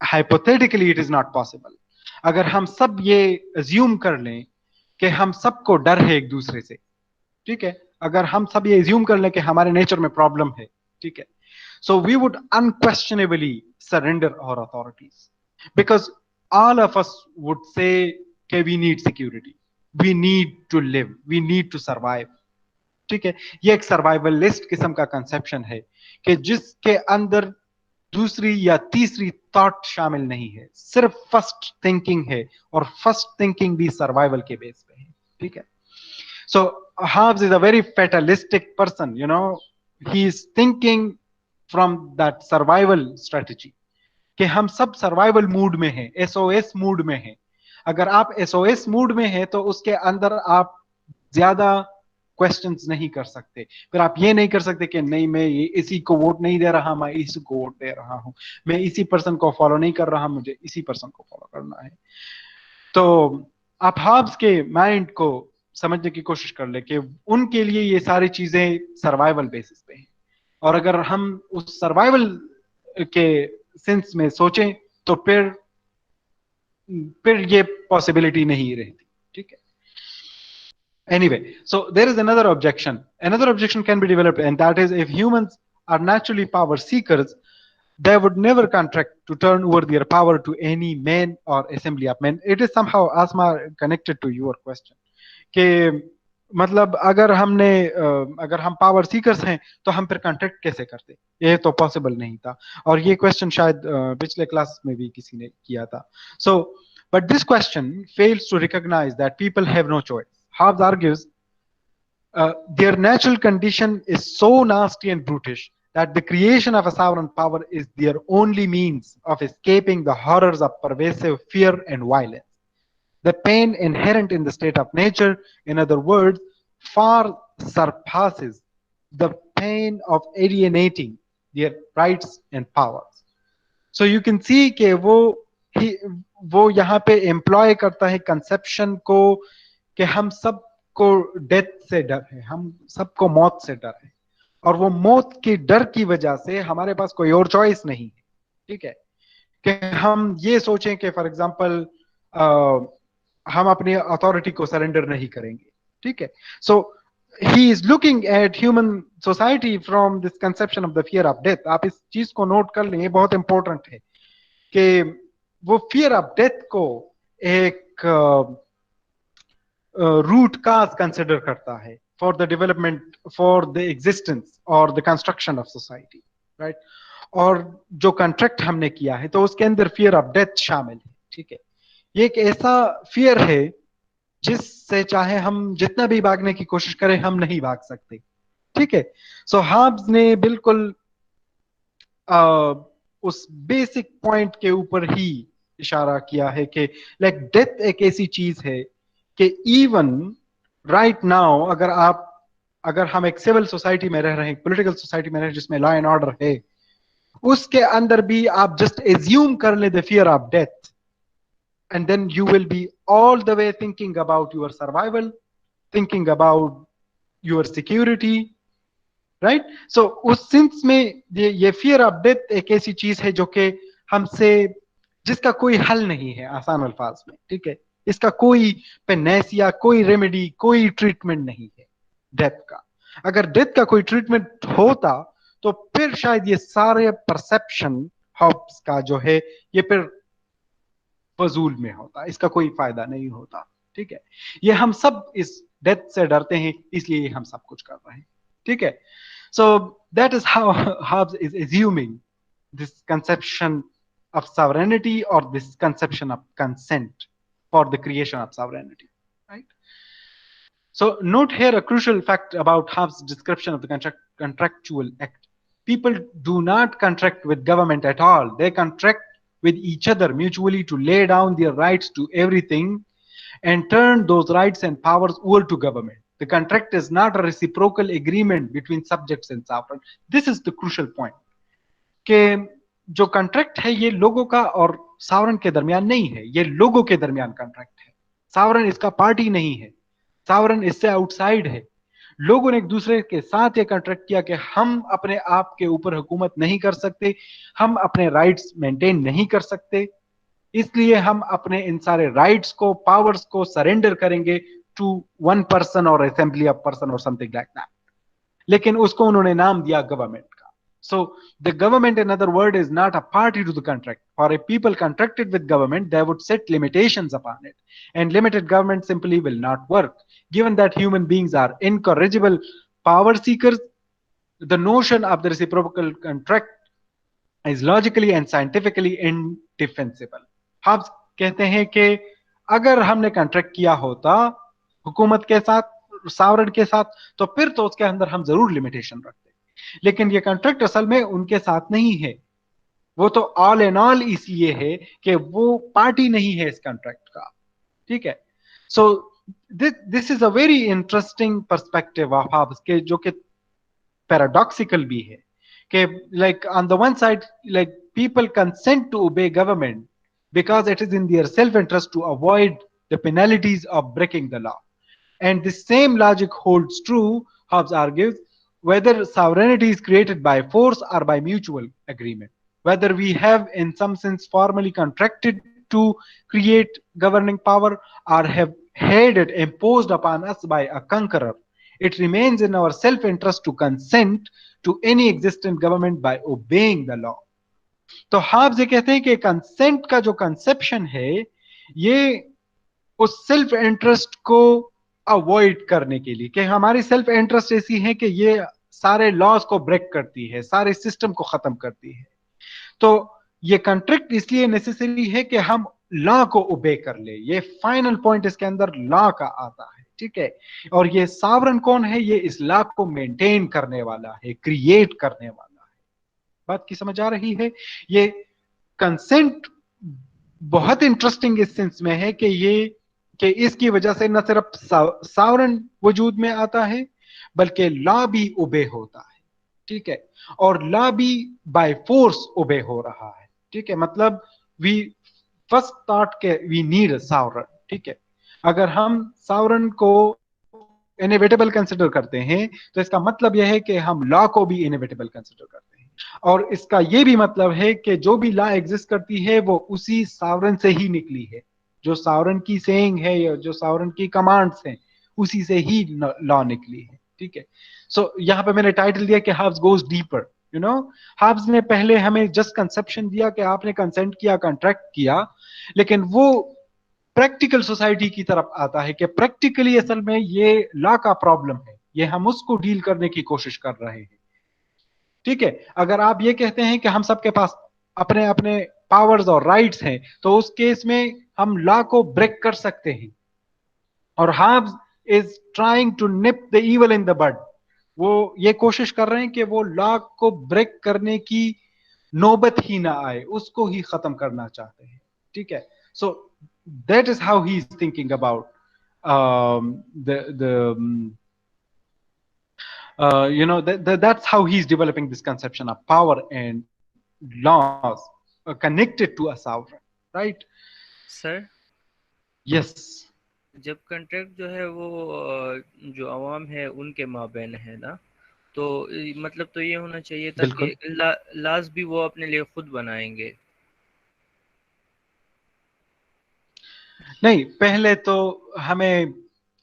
hypothetically it is not possible. अगर हम सब ये अज्यूम कर लें कि हम सबको डर है एक दूसरे से, ठीक है, अगर हम सब ये अज्यूम कर लें कि हमारे नेचर में प्रॉब्लम है, ठीक है, so we would unquestionably surrender our authorities, because all of us would say कि we need security, we need to live, we need to survive. ठीक है, ये एक सर्वाइवलिस्ट किस्म का कंसेप्शन है कि जिसके अंदर दूसरी या तीसरी थॉट शामिल नहीं है, सिर्फ फर्स्ट थिंकिंग है, और फर्स्ट थिंकिंग भी सर्वाइवल के बेस पे है। ठीक है, so Hobbes is a very fatalistic person, you know, he is thinking from that survival strategy कि हम सब सर्वाइवल मूड में हैं, एसओएस मूड में हैं। अगर आप एसओएस मूड में हैं तो उसके अंदर आप ज्यादा क्वेश्चंस नहीं कर सकते। फिर आप ये नहीं कर सकते कि नहीं मैं ये इसी को वोट नहीं दे रहा, मैं इसी को वोट दे रहा हूं, मैं इसी पर्सन को फॉलो नहीं कर रहा, मुझे इसी पर्सन को फॉलो करना है। तो आप हॉब्स के माइंड को समझने की कोशिश कर ले कि उनके लिए ये सारी चीजें सर्वाइवल बेसिस पे हैं, और अगर हम उस सर्वाइवल के सेंस में सोचें तो फिर ये पॉसिबिलिटी नहीं रहती। ठीक है, anyway, so there is another objection can be developed, and that is if humans are naturally power seekers, they would never contract to turn over their power to any man or assembly of men. It is somehow, Asma, connected to your question कि मतलब अगर हम power seekers हैं तो हम फिर contract कैसे करते, ये तो पॉसिबल नहीं था। और ये क्वेश्चन शायद पिछले क्लास में भी किसी ने किया था। So but this question fails to recognize that people have no choice. Hobbes argues their natural condition is so nasty and brutish that the creation of a sovereign power is their only means of escaping the horrors of pervasive fear and violence. The pain inherent in the state of nature, in other words, far surpasses the pain of alienating their rights and powers. So you can see कि वो यहाँ पे employ करता है conception को कि हम सबको डेथ से डर है, हम सबको मौत से डर है, और वो मौत के डर की वजह से हमारे पास कोई और चॉइस नहीं है। ठीक है, कि हम ये सोचें कि फॉर एग्जांपल हम अपनी अथॉरिटी को सरेंडर नहीं करेंगे। ठीक है, so he is looking at human society from this conception of the fear of death. आप इस चीज को नोट कर लें, ये बहुत इंपॉर्टेंट है कि वो फियर ऑफ डेथ को एक रूट काज कंसिडर करता है for the development, for the existence और the construction of society, right. और जो कॉन्ट्रैक्ट हमने किया है तो उसके अंदर फियर ऑफ डेथ शामिल है। ठीक है, ये एक ऐसा फियर है जिससे चाहे हम जितना भी भागने की कोशिश करें हम नहीं भाग सकते। ठीक है, सो हॉब्स ने बिल्कुल उस बेसिक पॉइंट के ऊपर ही इशारा किया है कि लाइक डेथ एक ऐसी चीज है कि इवन राइट नाउ अगर हम एक सिविल सोसाइटी में रह रहे हैं, पॉलिटिकल सोसाइटी में रह रहे हैं जिसमें लॉ एंड ऑर्डर है, उसके अंदर भी आप जस्ट एज्यूम कर ले the fear of death, and then you will be all the way thinking about your survival, thinking about your security, right? So उस सेंस में ये फियर ऑफ डेथ एक ऐसी चीज है जो कि हमसे, जिसका कोई हल नहीं है आसान अल्फाज में। ठीक है, इसका कोई पेनेसिया, कोई रेमेडी, कोई ट्रीटमेंट नहीं है डेथ का। अगर डेथ का कोई ट्रीटमेंट होता तो फिर शायद ये सारे परसेप्शन हॉब्स का जो है ये फिर फजूल में होता, इसका कोई फायदा नहीं होता। ठीक है, ये हम सब इस डेथ से डरते हैं, इसलिए हम सब कुछ कर रहे हैं। ठीक है, so that is how Hobbes is assuming this conception of sovereignty or this conception of consent for the creation of sovereignty, right? So note here a crucial fact about Hobbes' description of the contractual act. People do not contract with government at all. They contract with each other mutually to lay down their rights to everything and turn those rights and powers over to government. The contract is not a reciprocal agreement between subjects and sovereign. This is the crucial point. कि जो contract है ये लोगों का और sovereign के दरमियान नहीं है, ये लोगों के दरमियान कॉन्ट्रैक्ट है। सावरन इसका पार्टी नहीं है, सावरन इससे आउटसाइड है। लोगों ने एक दूसरे के साथ ये कॉन्ट्रैक्ट किया कि हम अपने आप के ऊपर हुकूमत नहीं कर सकते, हम अपने राइट्स मेंटेन नहीं कर सकते, इसलिए हम अपने इन सारे राइट्स को, पावर्स को सरेंडर करेंगे टू वन पर्सन और असेंबली ऑफ पर्सन और समथिंग लाइक दैट। लेकिन उसको उन्होंने नाम दिया गवर्नमेंट का। So the government, in other words, is not a party to the contract. For a people contracted with government, they would set limitations upon it, and limited government simply will not work. Given that human beings are incorrigible power seekers, the notion of the reciprocal contract is logically and scientifically indefensible. Halves कहते हैं कि अगर हमने contract किया होता हुकूमत के साथ, सावरन के साथ, तो फिर तो उसके अंदर हम जरूर लिमिटेशन रखते, लेकिन ये कॉन्ट्रैक्ट असल में उनके साथ नहीं है। वो तो ऑल एंड ऑल इसलिए है कि वो पार्टी नहीं है इस कॉन्ट्रैक्ट का, ठीक है। So this is a very interesting perspective of halves के, जो कि पैराडॉक्सिकल भी है कि like on the one side, like people consent to obey government because it is in their self interest to avoid the penalties of breaking the law, and the same logic holds true, Hobbes argues, whether sovereignty is created by force or by mutual agreement. Whether we have in some sense formally contracted to create governing power or have had it imposed upon us by a conqueror, it remains in our self-interest to consent to any existent government by obeying the law. तो halves ये कहते हैं कि consent का जो conception है, ये उस सेल्फ इंटरेस्ट को अवॉइड करने के लिए, कि हमारी सेल्फ इंटरेस्ट ऐसी है कि ये सारे लॉज को ब्रेक करती है, सारे सिस्टम को खत्म करती है। तो ये कॉन्ट्रैक्ट इसलिए नेसेसरी है कि हम लॉ को ओबे कर ले। ये फाइनल पॉइंट इसके अंदर लॉ का आता है, ठीक है। और ये सावरन कौन है? ये इस लॉ को मेंटेन करने वाला है, क्रिएट करने वाला है। बात की समझ आ रही है? ये कंसेंट बहुत इंटरेस्टिंग इस सेंस में है कि ये कि इसकी वजह से न सिर्फ सावरन वजूद में आता है, बल्कि लॉ भी ओबे होता है, ठीक है। और लॉ भी बाय फोर्स ओबे हो रहा है, ठीक है। मतलब वी फर्स्ट थॉट के वी नीड सावरन, ठीक है। अगर हम सावरन को इनएविटेबल कंसिडर करते हैं, तो इसका मतलब यह है कि हम लॉ को भी इनएविटेबल कंसिडर करते हैं, और इसका यह भी मतलब है कि जो भी लॉ एग्जिस्ट करती है वो उसी सावरन से ही निकली है। जो सावरन की सेइंग है या जो सावरन की कमांड्स हैं, उसी से ही लॉ निकली है, ठीक है। सो यहाँ पे मैंने टाइटल दिया कि halves goes deeper. You know, halves ने पहले हमें जस्ट कंसेप्शन दिया कि आपने कंसेंट किया, कॉन्ट्रैक्ट किया, लेकिन वो प्रैक्टिकल सोसाइटी की तरफ आता है कि प्रैक्टिकली असल में ये लॉ का प्रॉब्लम है, ये हम उसको डील करने की कोशिश कर रहे हैं, ठीक है। अगर आप ये कहते हैं कि हम सबके पास अपने अपने पावर्स और राइट्स हैं, तो उस केस में हम लॉ को ब्रेक कर सकते हैं। और Hobbes is trying to nip the evil in the bud. वो ये कोशिश कर रहे हैं कि वो लॉ को ब्रेक करने की नौबत ही ना आए, उसको ही खत्म करना चाहते हैं, ठीक है। So that is how he is thinking about that's how he's developing this conception of power and laws connected to a sovereign, right? Sir, Yes. जब कंट्रैक्ट जो है वो जो अवाम है उनके माबैन है ना, तो मतलब तो ये होना चाहिए था कि बिल्कुल लाज भी वो अपने लिए खुद बनाएंगे। नहीं, पहले तो हमें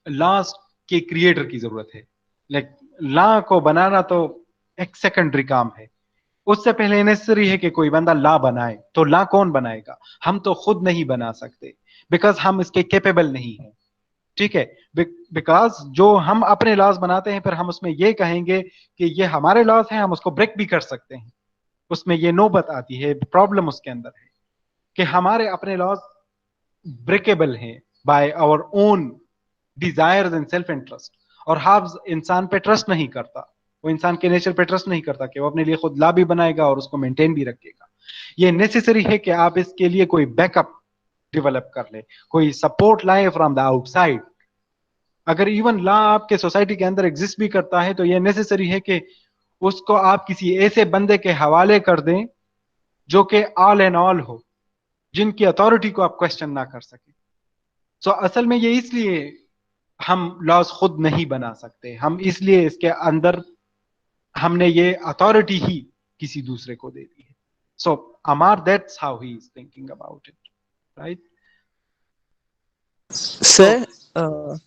लॉस के क्रिएटर की जरूरत है। लाइक लॉ को बनाना तो एक सेकेंडरी काम है, उससे पहले नेसेसरी है कि कोई बंदा लॉ बनाए। तो लॉ कौन बनाएगा? हम तो खुद नहीं बना सकते, बिकॉज हम इसके कैपेबल नहीं है, ठीक है। बिकॉज जो हम अपने लॉज बनाते हैं, फिर हम उसमें ये कहेंगे कि ये हमारे लॉज हैं, हम उसको ब्रेक भी कर सकते हैं। उसमें ये नौबत आती है, प्रॉब्लम उसके अंदर है कि हमारे अपने लॉज ब्रेकेबल हैं by our own desires and self interest. और हाब्स इंसान पे ट्रस्ट नहीं करता, वो इंसान के नेचर पे ट्रस्ट नहीं करता कि वो अपने लिए खुद लॉ भी बनाएगा और उसको मेंटेन भी रखेगा। ये नेसेसरी है कि आप इसके लिए कोई बैकअप डेवलप कर ले, कोई सपोर्ट लाए फ्रॉम द आउटसाइड। अगर इवन लॉ आपके सोसाइटी के अंदर एग्जिस्ट भी करता है, तो यह नेसेसरी है कि उसको आप किसी ऐसे बंदे के हवाले कर दें जो कि ऑल एंड ऑल हो, जिनकी अथॉरिटी को आप क्वेश्चन ना कर सके। सो असल में ये इसलिए हम लॉज खुद नहीं बना सकते, हम इसलिए इसके अंदर हमने ये अथॉरिटी ही किसी दूसरे को दे दी है। So Ammar, that's how he is thinking about it, right? So Sir, uh,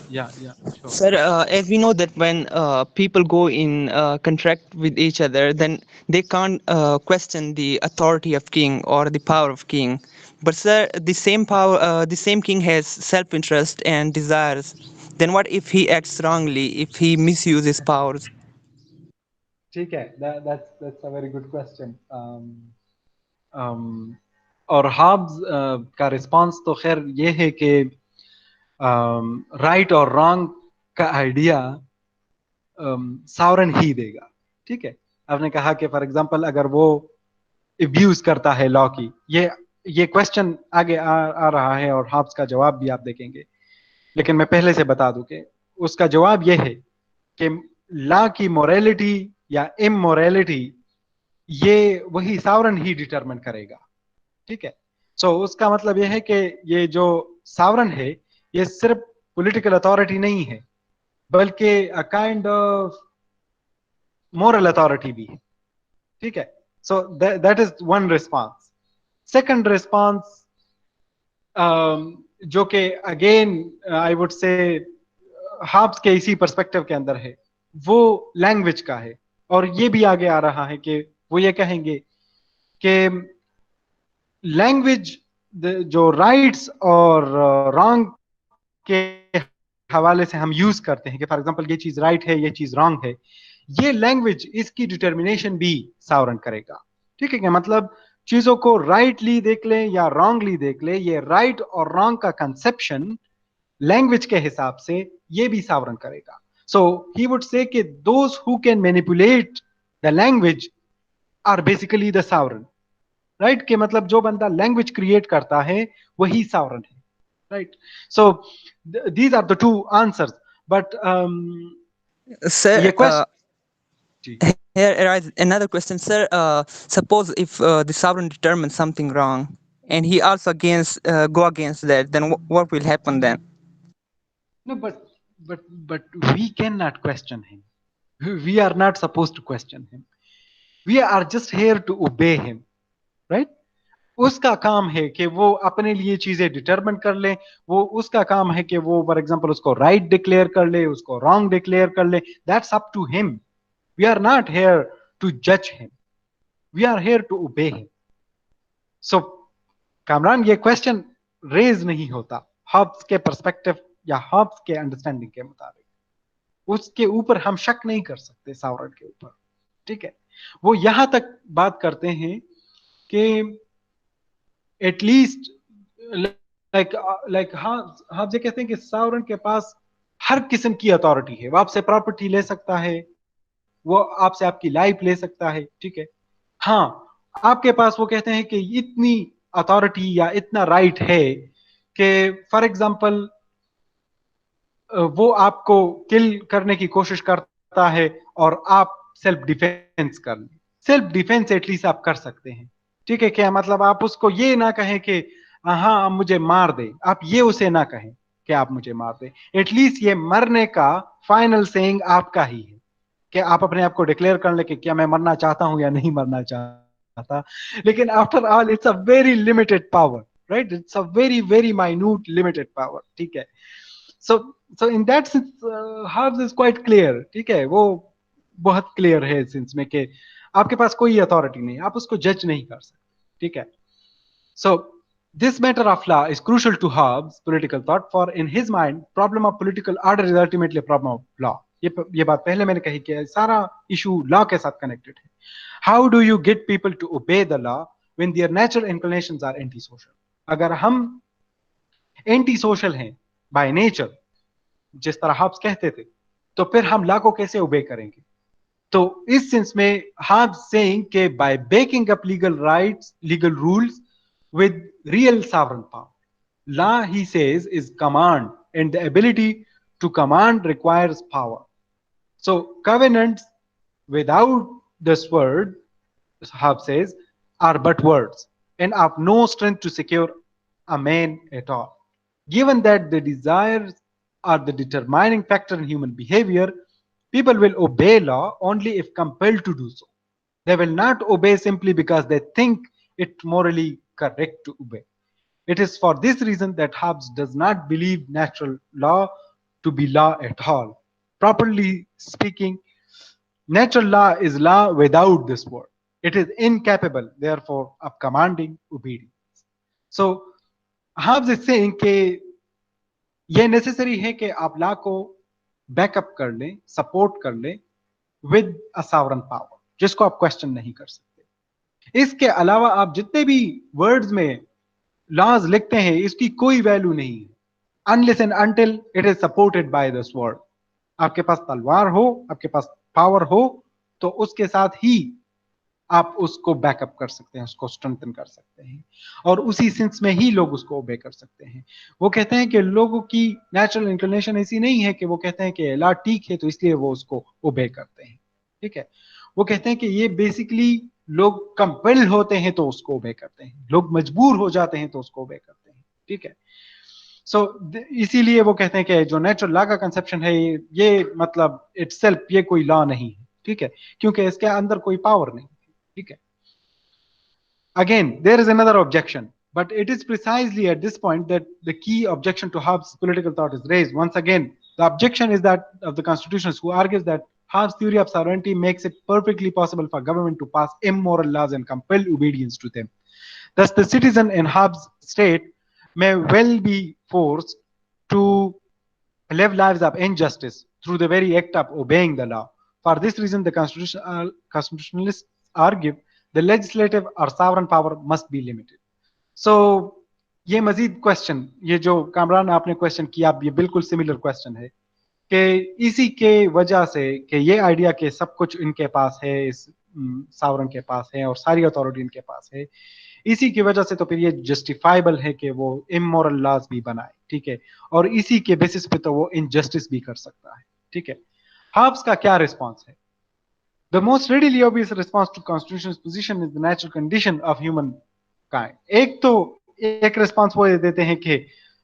yeah, sure. sir, as we know that when people go in contract with each other, then they can't question the authority of king or the power of king. But sir, the same king has self-interest and desires. Then what if he acts wrongly, if he misuses powers? ठीक है, that's a very good question. um, और halves का response तो खैर ये है कि right और रॉन्ग का आइडिया सावरन ही देगा। ठीक है, आपने कहा कि फॉर एग्जांपल अगर वो अब्यूज करता है लॉ की, ये क्वेश्चन आगे आ रहा है और हाब्स का जवाब भी आप देखेंगे, लेकिन मैं पहले से बता दूं कि उसका जवाब ये है कि लॉ की मोरालिटी या इमोरालिटी ये वही सावरन ही डिटरमिन करेगा। ठीक है, सो उसका मतलब यह है कि ये जो सावरन है ये सिर्फ पॉलिटिकल अथॉरिटी नहीं है, बल्कि a kind of moral authority भी है। ठीक है, so that is one response. Second response जो कि again I would say halves के इसी पर्सपेक्टिव के अंदर है, वो लैंग्वेज का है। और ये भी आगे आ रहा है कि वो ये कहेंगे कि लैंग्वेज जो राइट्स और रॉन्ग के हवाले से हम यूज करते हैं कि फॉर एग्जांपल ये चीज राइट है, ये चीज रॉन्ग है, ये लैंग्वेज इसकी डिटर्मिनेशन भी सावरन करेगा। ठीक है, क्या मतलब चीजों को राइटली देख ले या रॉन्गली देख ले, ये राइट और रॉन्ग का कंसेप्शन लैंग्वेज के हिसाब से ये भी सावरन करेगा। सो ही वुड से कि those who can manipulate the language are basically the sovereign. Right, के मतलब जो बंदा लैंग्वेज क्रिएट करता है वही सावरन है। Right, so these are the two answers, but Sir, ये क्वेश्चन जी here arises another question, sir. Suppose if the sovereign determines something wrong, and he also go against that, then what will happen then? no but we cannot question him. We are not supposed to question him. We are just here to obey him. right, उसका काम है कि वो अपने लिए चीजें determine कर ले। वो उसका काम है कि वो फॉर एग्जांपल उसको राइट डिक्लेयर कर ले, उसको रॉन्ग डिक्लेयर कर ले। That's up to him. We are not here to जज him, we are here to obey him. So Kamran, ये क्वेश्चन रेज नहीं होता हॉब्स के पर्सपेक्टिव या हॉब्स के अंडरस्टैंडिंग के मुताबिक। उसके ऊपर हम शक नहीं कर सकते, सावरन के ऊपर। ठीक है, वो यहां तक बात करते हैं कि एटलीस्ट लाइक हाँ ये कहते हैं कि सावरन के पास हर किस्म की अथॉरिटी है। वो आपसे प्रॉपर्टी ले सकता है, वो आपसे आपकी लाइफ ले सकता है। ठीक है, हाँ आपके पास वो कहते हैं कि इतनी अथॉरिटी या इतना राइट है कि फॉर एग्जांपल वो आपको किल करने की कोशिश करता है और आप सेल्फ डिफेंस कर लें। सेल्फ डिफेंस एटलीस्ट आप कर सकते हैं। ठीक है, क्या मतलब आप उसको ये ना कहें कि हाँ आप मुझे मार दे, आप ये उसे ना कहें कि आप मुझे मार दे। एटलीस्ट ये मरने का फाइनल सेइंग आपका ही है कि आप अपने आप को डिक्लेयर कर ले कि क्या मैं मरना चाहता हूं या नहीं मरना चाहता। लेकिन after all it's a very limited power. Right, it's a very very minute limited power. ठीक है, so in that sense Hobbes is quite clear. ठीक है, वो बहुत क्लियर है सेंस में कि आपके पास कोई अथॉरिटी नहीं, आप उसको जज नहीं कर सकते। ठीक है, सो this matter of law is crucial to Hobbes' political thought, for in his mind problem of political order is ultimately a problem of law. ये बात पहले मैंने कही कि सारा इशू लॉ के साथ कनेक्टेड है। How do you get people to obey the law when their natural inclinations are anti social? अगर हम एंटी सोशल हैं बाय नेचर, जिस तरह हॉब्स कहते थे, तो फिर हम लॉ को कैसे ओबे करेंगे? तो इस सेंस में हॉब्स सेइंग के by backing up legal rights, legal rules with real sovereign power. Law, he says, is command, and the ability to command requires power. So covenants without this word, Hobbes says, are but words and have no strength to secure a man at all. Given that the desires are the determining factor in human behavior, people will obey law only if compelled to do so. They will not obey simply because they think it morally correct to obey. It is for this reason that Hobbes does not believe natural law to be law at all. Properly speaking, natural law is law without this word. It is incapable, therefore, of commanding obedience. So, Hobbes is saying कि ये necessary है कि आप law को backup कर लें, support कर लें विद अ सॉवरन पावर, जिसको आप क्वेश्चन नहीं कर सकते। इसके अलावा आप जितने भी वर्ड्स में लॉज लिखते हैं, इसकी कोई वैल्यू नहीं है unless and until it is supported by this word. आपके पास तलवार हो, आपके पास पावर हो, तो उसके साथ ही आप उसको बैकअप कर सकते हैं, उसको स्ट्रेंथन कर सकते हैं, और उसी सेंस में ही लोग उसको ओबे कर सकते हैं। वो कहते हैं कि लोगों की नेचुरल इंक्लिनेशन ऐसी नहीं है कि वो कहते हैं कि लॉ ठीक है तो इसलिए वो उसको ओबे करते हैं, ठीक है। वो कहते हैं कि ये बेसिकली लोग कंपेल होते हैं तो उसको ओबे करते हैं, लोग मजबूर हो जाते हैं तो उसको ओबे करते हैं, ठीक है। सो इसीलिए वो कहते हैं कि जो नेचुरल लॉ का कंसेप्शन है ये मतलब इटसेल्फ ये कोई लॉ नहीं है, ठीक है, क्योंकि इसके अंदर कोई पावर नहीं, ठीक है। Again, there is another objection, but it is precisely at this point that the key objection to Hobbes' political thought is raised. Once again, the objection is that of the constitutionalist, who argues that Hobbes' theory of sovereignty makes it perfectly possible for government to pass immoral laws and compel obedience to them. Thus, the citizen in Hobbes' state may well be forced to live lives of injustice through the very act of obeying the law. For this reason, the constitutionalists argue the legislative or sovereign power must be limited. So, ये मजीद question, ये जो कामरान आपने question किया, ये बिल्कुल similar question है कि इसी के वजह से कि ये आइडिया के सब कुछ इनके पास है, इस सावरन के पास है और सारी अथॉरिटी इनके पास है, इसी की वजह से तो फिर ये जस्टिफाइबल है कि वो इमोरल लॉज भी बनाए, ठीक है, और इसी के बेसिस पे तो वो इनजस्टिस भी कर सकता है, ठीक है। हाब्स का क्या रिस्पॉन्स है? The most readily obvious response to constitution's position is the natural condition of humankind. एक तो एक रिस्पॉन्स वो देते हैं कि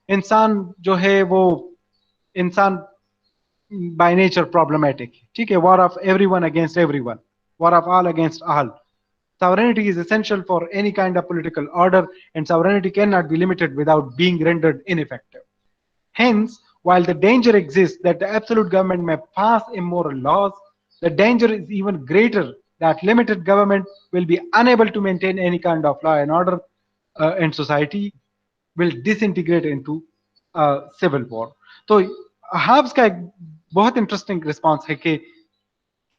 इंसान जो है वो इंसान by nature problematic, ठीक है, war of everyone against everyone, war of all against all. Sovereignty is essential for any kind of political order, and sovereignty cannot be limited without being rendered ineffective. Hence, while the danger exists that the absolute government may pass immoral laws, the danger is even greater that limited government will be unable to maintain any kind of law and order, and society will disintegrate into civil war. तो halves का एक बहुत interesting response है कि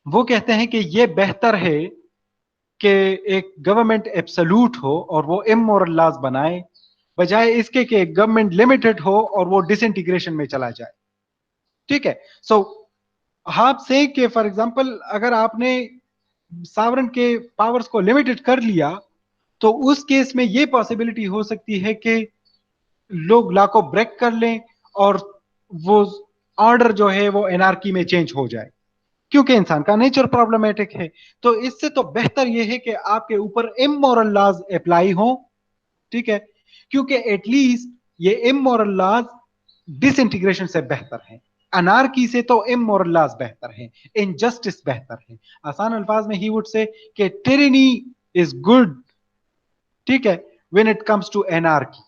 वो कहते हैं कि ये बेहतर है कि एक गवर्नमेंट एब्सोल्यूट हो और वो इमोरल लॉज बनाए, बजाय इसके कि गवर्नमेंट लिमिटेड हो और वो डिसइंटीग्रेशन में चला जाए, ठीक है। सो हाफ से कि फॉर एग्जांपल अगर आपने सावरन के पावर्स को लिमिटेड कर लिया तो उस केस में ये पॉसिबिलिटी हो सकती है कि लोग लॉ को ब्रेक कर लें और वो ऑर्डर जो है वो एनआरकी में चेंज हो जाए, क्योंकि इंसान का नेचर प्रॉब्लमेटिक है। तो इससे तो बेहतर यह है कि आपके ऊपर इमोरल लॉज अप्लाई हो, ठीक है, क्योंकि एटलीस्ट ये इमोरल लॉज डिसइंटीग्रेशन से बेहतर है, अनार्की से तो इमोरल लॉज बेहतर है, इनजस्टिस बेहतर है। आसान अल्फाज में ही वुड से कि टिरेनी इज गुड, ठीक है, when it comes to anarchy,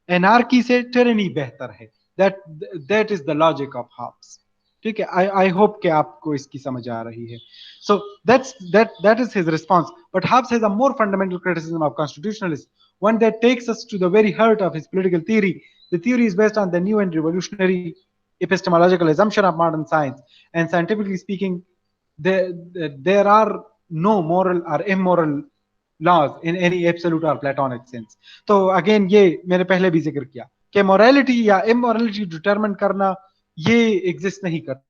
anarchy से टिरेनी बेहतर है। That is the logic of Hobbes, ठीक है। आई होप कि आपको इसकी समझ आ रही है। सो that is his response. But Hobbes has a more fundamental criticism of constitutionalism, one that takes us to the very heart of his political theory. The theory is based on the new and revolutionary epistemological assumption of modern science, and scientifically speaking, there are no moral or immoral laws in any absolute or platonic sense. तो again ये मैंने पहले भी जिक्र किया कि morality या immorality determine करना ये एग्जिस्ट नहीं करता।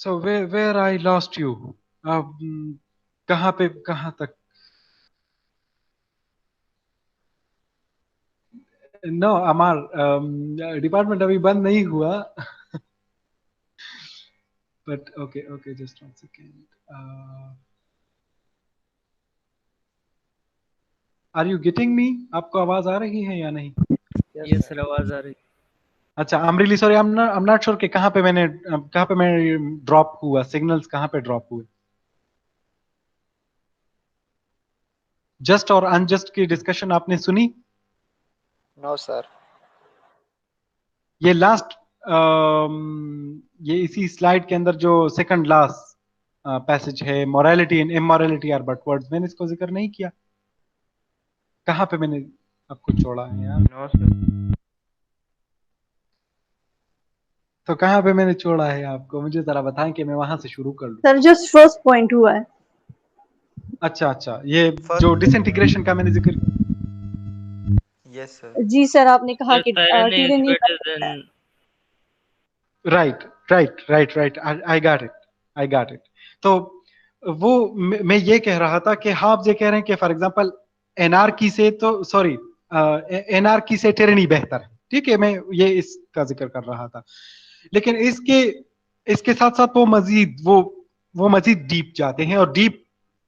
So where I lost you? कहाँ तक? No, अमर, डिपार्टमेंट अभी बंद नहीं हुआ. But okay, just 1 second. Are you getting me? आपको आवाज आ रही है या नहीं? ये सर आवाज आ रही. अच्छा, I'm really sorry. I'm not sure कि कहाँ पे मैं ड्रॉप हुआ, सिग्नल्स कहाँ पे ड्रॉप हुए. जस्ट और अनजस्ट की डिस्कशन आपने सुनी? No sir. ये लास्ट, ये इसी स्लाइड के अंदर जो सेकंड लास्ट पैसेज है, morality and immorality are but words, मैंने इसको जिक्र नहीं किया. कहाँ पे मैंने आपको छोड़ा है यार? No sir. तो कहाँ पे मैंने छोड़ा है आपको? मुझे जरा बताएं कि मैं वहां से शुरू कर लूं. सर जस्ट फर्स्ट पॉइंट हुआ है. अच्छा, ये जो डिसइंटीग्रेशन का मैंने जिक्र. Yes sir. जी सर, आपने कहा कि Tyranny is tyranny better than. Right, I got it. तो वो मैं ये कह रहा था कि आप ये कह रहे हैं कि फॉर एग्जांपल एनार्की से, तो सॉरी, एनार्की से टिरनी बेहतर है. ठीक है, मैं ये इसका जिक्र कर रहा था. लेकिन इसके साथ साथ वो मजीद डीप जाते हैं और डीप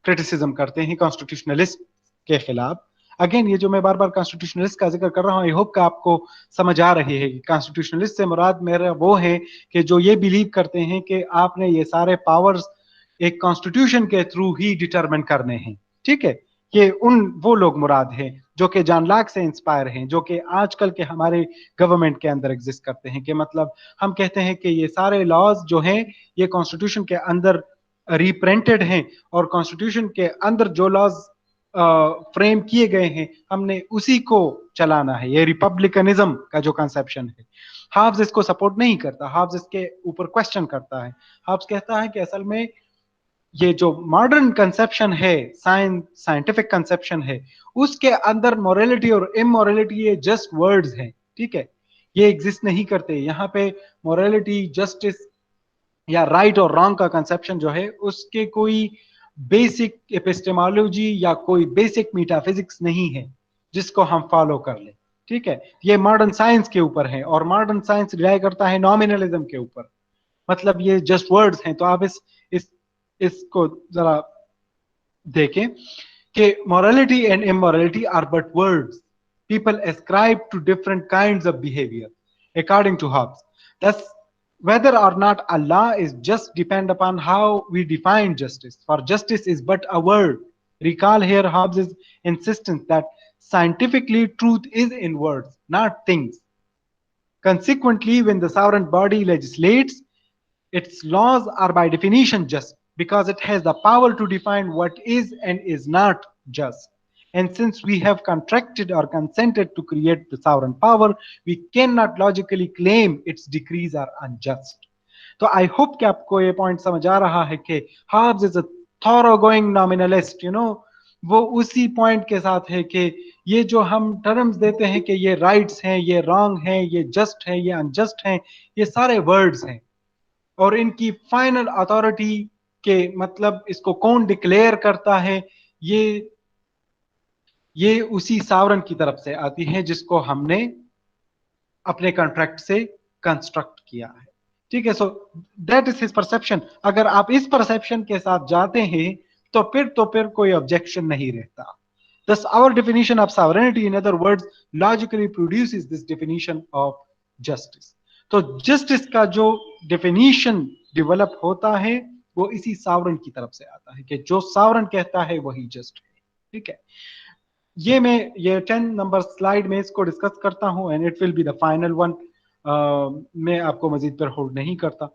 क्रिटिसिज्म करते हैं कॉन्स्टिट्यूशनलिस्ट के खिलाफ. अगेन, ये जो मैं बार बार कॉन्स्टिट्यूशनलिस्ट का जिक्र कर रहा हूँ, आई होप का आपको समझ आ रही है कि कॉन्स्टिट्यूशनलिस्ट से मुराद मेरा वो है कि जो ये बिलीव करते हैं कि आपने ये सारे पावर्स एक कॉन्स्टिट्यूशन के थ्रू ही डिटरमिन करने हैं. ठीक है, ये वो लोग मुराद हैं जो कि जॉन लॉक से इंस्पायर हैं, जो कि आजकल के हमारे गवर्नमेंट के अंदर एग्जिस्ट करते हैं. कि मतलब हम कहते हैं कि ये सारे लॉज जो हैं ये कॉन्स्टिट्यूशन के अंदर रिप्रिंटेड हैं और कॉन्स्टिट्यूशन के अंदर जो लॉज फ्रेम किए गए हैं हमने उसी को चलाना है. ये रिपब्लिकनिज्म का जो कंसेप्शन है, हाफ्ज इसको सपोर्ट नहीं करता. हाफ्ज इसके ऊपर क्वेश्चन करता है. हाफ्ज कहता है कि असल में ये जो मॉडर्न कंसेप्शन है, साइंटिफिक कंसेप्शन है, उसके अंदर मोरालिटी और इमोरालिटी ये जस्ट वर्ड्स हैं. ठीक है, ये एग्जिस्ट नहीं करते. यहाँ पे मोरालिटी, जस्टिस या राइट और रॉन्ग का कंसेप्शन जो है उसके कोई बेसिक एपिस्टेमोलॉजी या कोई बेसिक मेटाफिजिक्स नहीं है जिसको हम फॉलो कर लें. ठीक है, ये मॉडर्न साइंस के ऊपर है और मॉडर्न साइंस रिलाई करता है नॉमिनलिज्म के ऊपर. मतलब ये जस्ट वर्ड्स हैं. तो आप इसको जरा देखें कि morality and immorality are but words people ascribe to different kinds of behavior according to Hobbes. Thus, whether or not a law is just depend upon how we define justice. For justice is but a word. Recall here Hobbes' insistence that scientifically truth is in words, not things. Consequently, when the sovereign body legislates, its laws are by definition just, because it has the power to define what is and is not just. And since we have contracted or consented to create the sovereign power, we cannot logically claim its decrees are unjust. तो I hope कि आपको ये point समझ आ रहा है कि halves is a थॉरोगोइंग नॉमिनलिस्ट. वो उसी पॉइंट के साथ है कि ये जो हम टर्म्स देते हैं कि ये राइट्स हैं, ये रॉन्ग हैं, ये जस्ट है, ये अनजस्ट हैं, ये सारे वर्ड्स हैं और इनकी फाइनल अथॉरिटी के मतलब इसको कौन डिक्लेयर करता है, ये उसी सावरन की तरफ से आती है जिसको हमने अपने कॉन्ट्रैक्ट से कंस्ट्रक्ट किया है. ठीक है, so that is his perception. अगर आप इस परसेप्शन के साथ जाते हैं तो फिर कोई ऑब्जेक्शन नहीं रहता. Thus, our definition of sovereignty, in other words, logically produces this definition of justice. तो जस्टिस का जो डेफिनेशन डेवलप होता है वो इसी सावरन की तरफ से आता है कि जो सावरन कहता है वही जस्ट है. ठीक है, ये 10 नंबर स्लाइड में इसको डिस्कस करता हूं and it will be the final one. मैं आपको मजीद पर होल्ड नहीं करता.